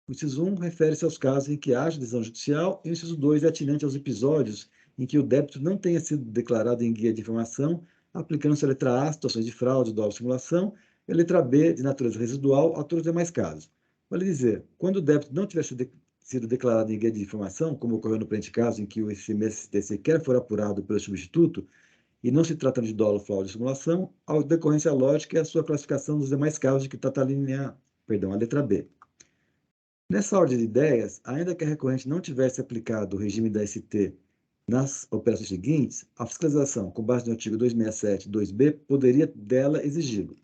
O inciso 1 refere-se aos casos em que haja decisão judicial e o inciso 2 é atinente aos episódios em que o débito não tenha sido declarado em guia de informação, aplicando-se a letra A, situações de fraude, dolo ou simulação, e a letra B, de natureza residual, a todos os demais casos. Vale dizer, quando o débito não tiver sido declarado em guia de informação, como ocorreu no presente caso em que o ICMS-ST sequer for apurado pelo substituto, e não se trata de dolo, fraude ou simulação, a decorrência lógica é a sua classificação dos demais casos de que trata a letra B. Nessa ordem de ideias, ainda que a recorrente não tivesse aplicado o regime da ST nas operações seguintes, a fiscalização, com base no artigo 267, 2b, poderia dela exigi-lo.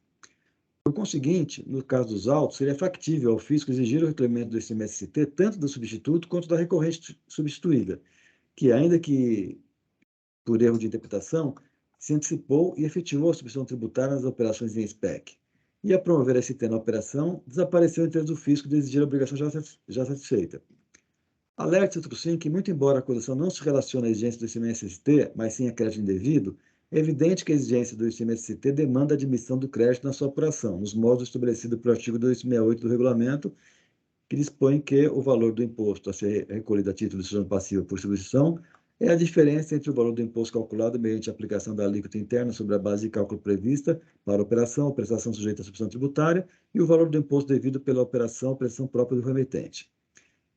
Por conseguinte, no caso dos autos, seria factível ao fisco exigir o recolhimento do ICMS-ST tanto do substituto quanto da recorrente substituída, que, ainda que por erro de interpretação, se antecipou e efetivou a substituição tributária nas operações em SPEC. E, a promover a ST na operação, desapareceu o interesse do fisco de exigir a obrigação já satisfeita. Alerte outro sim que, muito embora a acusação não se relacione à exigência do ICMS-ST, mas sim a crédito indevido, é evidente que a exigência do ICMS-ST demanda a admissão do crédito na sua apuração, nos modos estabelecidos pelo artigo 268 do regulamento, que dispõe que o valor do imposto a ser recolhido a título de substituição passiva por substituição é a diferença entre o valor do imposto calculado mediante a aplicação da alíquota interna sobre a base de cálculo prevista para a operação ou prestação sujeita à substituição tributária e o valor do imposto devido pela operação ou prestação própria do remetente.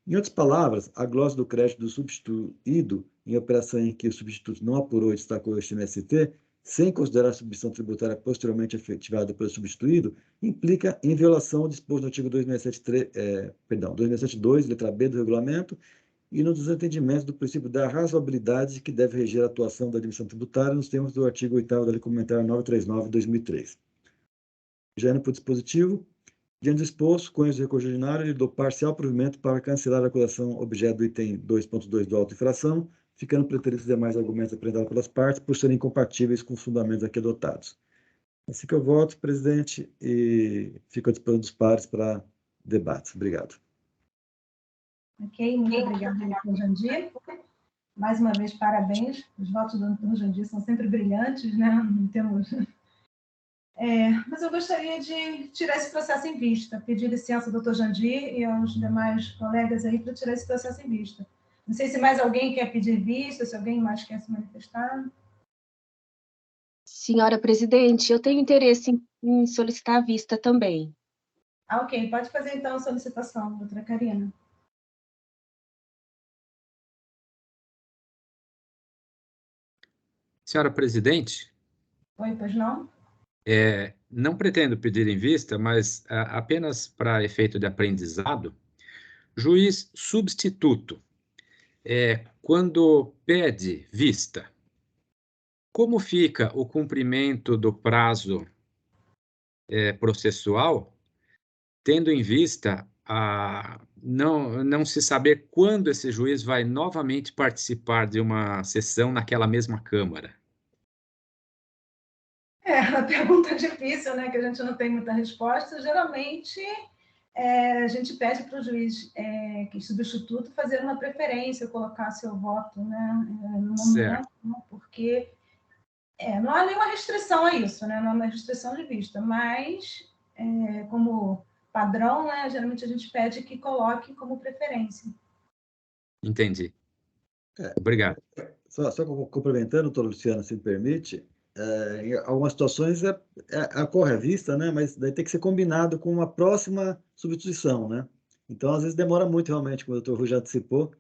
Em outras palavras, a glosa do crédito do substituído em operação em que o substituto não apurou e destacou o ICMS-ST, sem considerar a substituição tributária posteriormente efetivada pelo substituído, implica em violação ao disposto no artigo 267.2, letra B do regulamento, e no desentendimento do princípio da razoabilidade que deve reger a atuação da administração tributária nos termos do artigo 8º da Lei Complementar 939 de 2003. Já indo para o dispositivo, diante do exposto, com o recurso ordinário, ele dou parcial provimento para cancelar a acusação objeto do item 2.2 do auto infração, ficando preteridos os demais argumentos apresentados pelas partes, por serem incompatíveis com os fundamentos aqui adotados. Assim que eu voto, presidente, e fico à disposição dos pares para debates. Obrigado. Ok, muito obrigada, doutor Jandir. Mais uma vez, parabéns. Os votos do doutor Jandir são sempre brilhantes, né? Não temos... mas eu gostaria de tirar esse processo em vista, pedir licença ao doutor Jandir e aos demais colegas aí para tirar esse processo em vista. Não sei se mais alguém quer pedir vista, se alguém mais quer se manifestar. Senhora presidente, eu tenho interesse em solicitar a vista também. Ok, pode fazer então a solicitação, doutora Karina. Senhora presidente, Oi, pois não? não pretendo pedir em vista, mas apenas para efeito de aprendizado, juiz substituto, quando pede vista, como fica o cumprimento do prazo processual, tendo em vista não se saber quando esse juiz vai novamente participar de uma sessão naquela mesma Câmara? A pergunta difícil, né, que a gente não tem muita resposta. Geralmente, a gente pede para o juiz que substituto fazer uma preferência, colocar seu voto, né, no momento, né, porque não há nenhuma restrição a isso, né, não há uma restrição de vista, mas como padrão, né, geralmente a gente pede que coloque como preferência. Entendi. Obrigado. Só complementando, doutor Luciano, se me permite, em algumas situações ocorre à vista, né? Mas daí tem que ser combinado com uma próxima substituição, né? Então, às vezes demora muito realmente, como o doutor Rui já antecipou,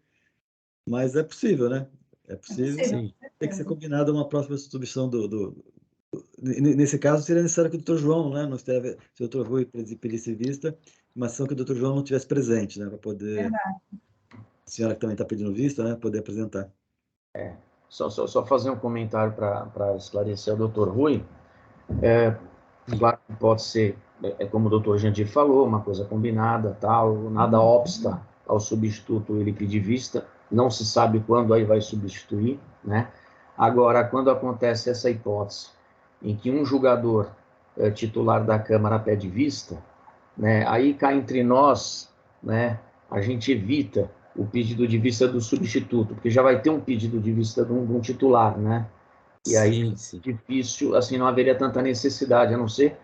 mas é possível, né? É possível, Sim. Tem que ser combinado uma próxima substituição nesse caso, seria necessário que o doutor João, né? Não esteve, se o doutor Rui pedisse vista, mas são que o doutor João não estivesse presente, né? Para poder... Verdade. A senhora que também está pedindo vista, né? Poder apresentar. Só fazer um comentário para esclarecer o doutor Rui. Claro que pode ser, como o doutor Jandir falou, uma coisa combinada, tal, nada obsta ao substituto ele pedir vista, não se sabe quando aí vai substituir, né? Agora, quando acontece essa hipótese em que um julgador titular da Câmara pede vista, né, aí cá entre nós, né, a gente evita o pedido de vista do substituto, porque já vai ter um pedido de vista de um titular, né? E aí, Sim. difícil, assim, não haveria tanta necessidade, a não ser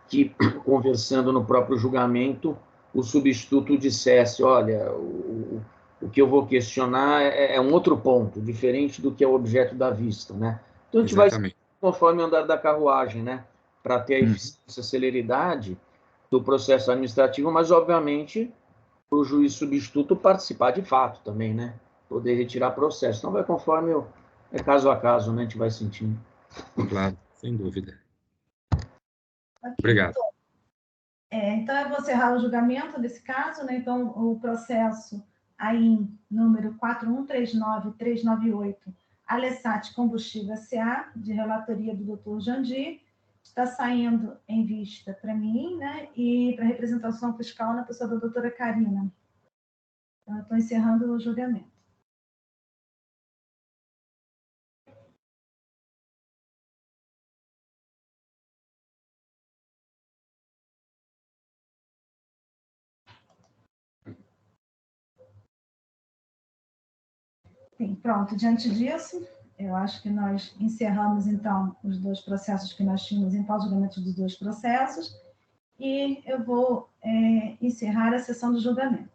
que, conversando no próprio julgamento, o substituto dissesse, olha, o que eu vou questionar é um outro ponto, diferente do que é o objeto da vista, né? Então, a gente Exatamente. vai conforme o andar da carruagem, né? Para ter a eficiência, a celeridade do processo administrativo, mas, obviamente, para o juiz substituto participar de fato também, né? Poder retirar processo. Então, vai conforme caso a caso, né? A gente vai sentindo. Claro, sem dúvida. Okay. Obrigado. Então, eu vou encerrar o julgamento desse caso, né? Então, o processo AIM número 4139398, Alessat Combustível S.A., de relatoria do Dr. Jandir, está saindo em vista para mim, né? E para representação fiscal na pessoa da doutora Karina. Então, eu estou encerrando o julgamento. Sim, pronto, diante disso, eu acho que nós encerramos, então, os dois processos que nós tínhamos em pausa, julgamento dos dois processos, e eu vou encerrar a sessão do julgamento.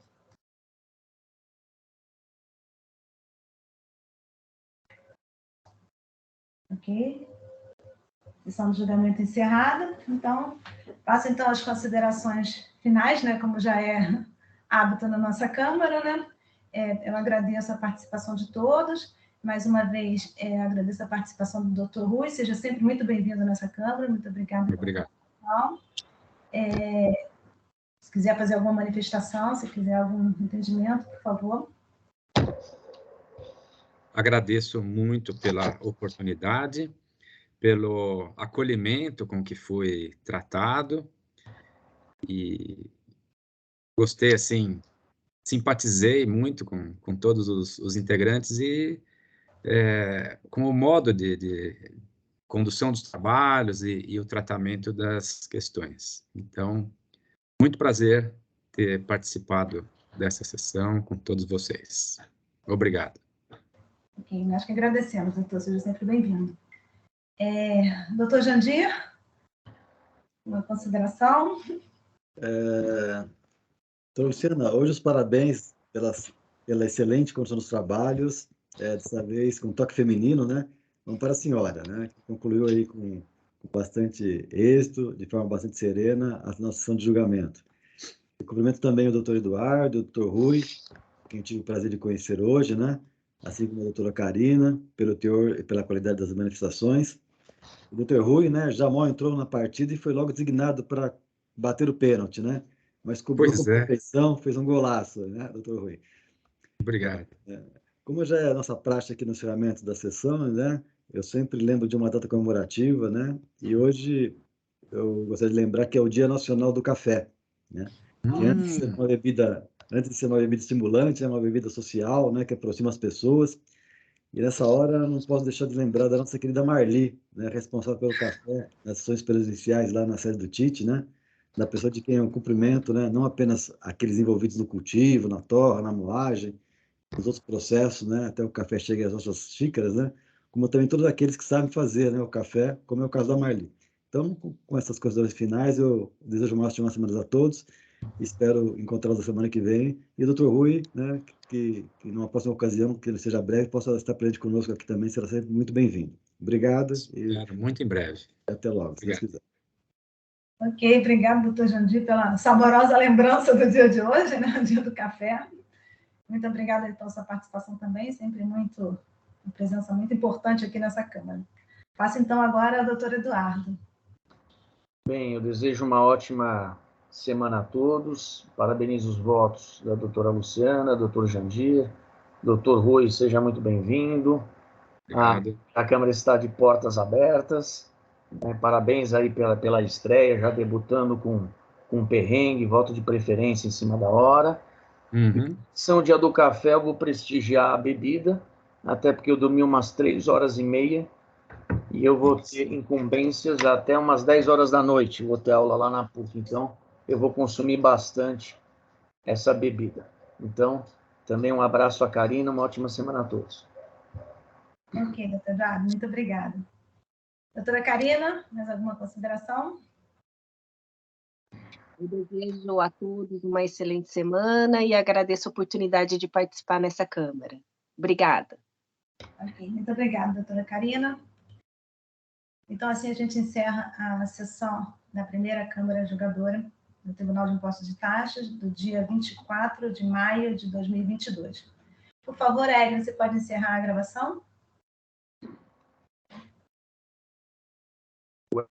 Ok? Sessão do julgamento encerrada. Então, passo, então, as considerações finais, né, como já é hábito na nossa Câmara, né? Eu agradeço a participação de todos. Mais uma vez, agradeço a participação do Dr. Rui. Seja sempre muito bem-vindo nessa Câmara. Muito obrigada pela participação. Se quiser fazer alguma manifestação, se quiser algum entendimento, por favor. agradeço muito pela oportunidade, pelo acolhimento com que foi tratado, e gostei, assim, simpatizei muito com todos os integrantes e com o modo de condução dos trabalhos e o tratamento das questões. Então, muito prazer ter participado dessa sessão com todos vocês. Obrigado. Ok, nós que agradecemos, doutor, seja sempre bem-vindo. Doutor Jandir, uma consideração? Doutora Luciana, hoje os parabéns pela excelente condução dos trabalhos, dessa vez com toque feminino, né? Vamos para a senhora, né? Que concluiu aí com bastante êxito, de forma bastante serena, a nossa sessão de julgamento. Eu cumprimento também o doutor Eduardo, o doutor Rui, quem tive o prazer de conhecer hoje, né? Assim como a doutora Karina, pelo teor e pela qualidade das manifestações. O doutor Rui, né, já mal entrou na partida e foi logo designado para bater o pênalti, né? Mas cobrou com perfeição, fez um golaço, né, doutor Rui? Obrigado. Como já é a nossa praxe aqui no encerramento da sessão, né, eu sempre lembro de uma data comemorativa, né? E hoje eu gostaria de lembrar que é o Dia Nacional do Café, né? Que antes de ser uma bebida estimulante, é uma bebida social, né, que aproxima as pessoas. E nessa hora, não posso deixar de lembrar da nossa querida Marli, né, responsável pelo café nas sessões presenciais lá na sede do Tite, né, da pessoa de quem eu cumprimento, né, não apenas aqueles envolvidos no cultivo, na torra, na moagem, nos outros processos, né, até o café chegue às nossas xícaras, né, como também todos aqueles que sabem fazer, né, o café, como é o caso da Marli. Então, com essas considerações finais, eu desejo uma ótima semana a todos. Espero encontrá-los na semana que vem. E o doutor Rui, né, que numa próxima ocasião, que ele seja breve, possa estar presente conosco aqui também, será sempre muito bem-vindo. Obrigado. Espero muito em breve. Até logo, se Deus quiser. Ok, obrigado, doutor Jandir, pela saborosa lembrança do dia de hoje, né, o dia do café. Muito obrigada pela sua participação também, sempre uma presença muito importante aqui nessa Câmara. Passo então agora ao doutor Eduardo. Bem, eu desejo uma ótima semana a todos, parabenizo os votos da doutora Luciana, doutor Jandir, doutor Rui, seja muito bem-vindo. A Câmara está de portas abertas, parabéns aí pela estreia, já debutando com perrengue, voto de preferência em cima da hora. São Dia do Café, eu vou prestigiar a bebida, até porque eu dormi umas 3h30, e eu vou ter incumbências até umas 10 horas da noite. Vou ter aula lá na PUC, então eu vou consumir bastante essa bebida. Então, também um abraço a Karina, uma ótima semana a todos. Ok, doutor Eduardo, muito obrigada. Doutora Karina, mais alguma consideração? Eu desejo a todos uma excelente semana e agradeço a oportunidade de participar nessa Câmara. Obrigada. Ok, muito obrigada, doutora Karina. Então, assim, a gente encerra a sessão da primeira Câmara Julgadora do Tribunal de Impostos e Taxas, do dia 24 de maio de 2022. Por favor, Hélio, você pode encerrar a gravação?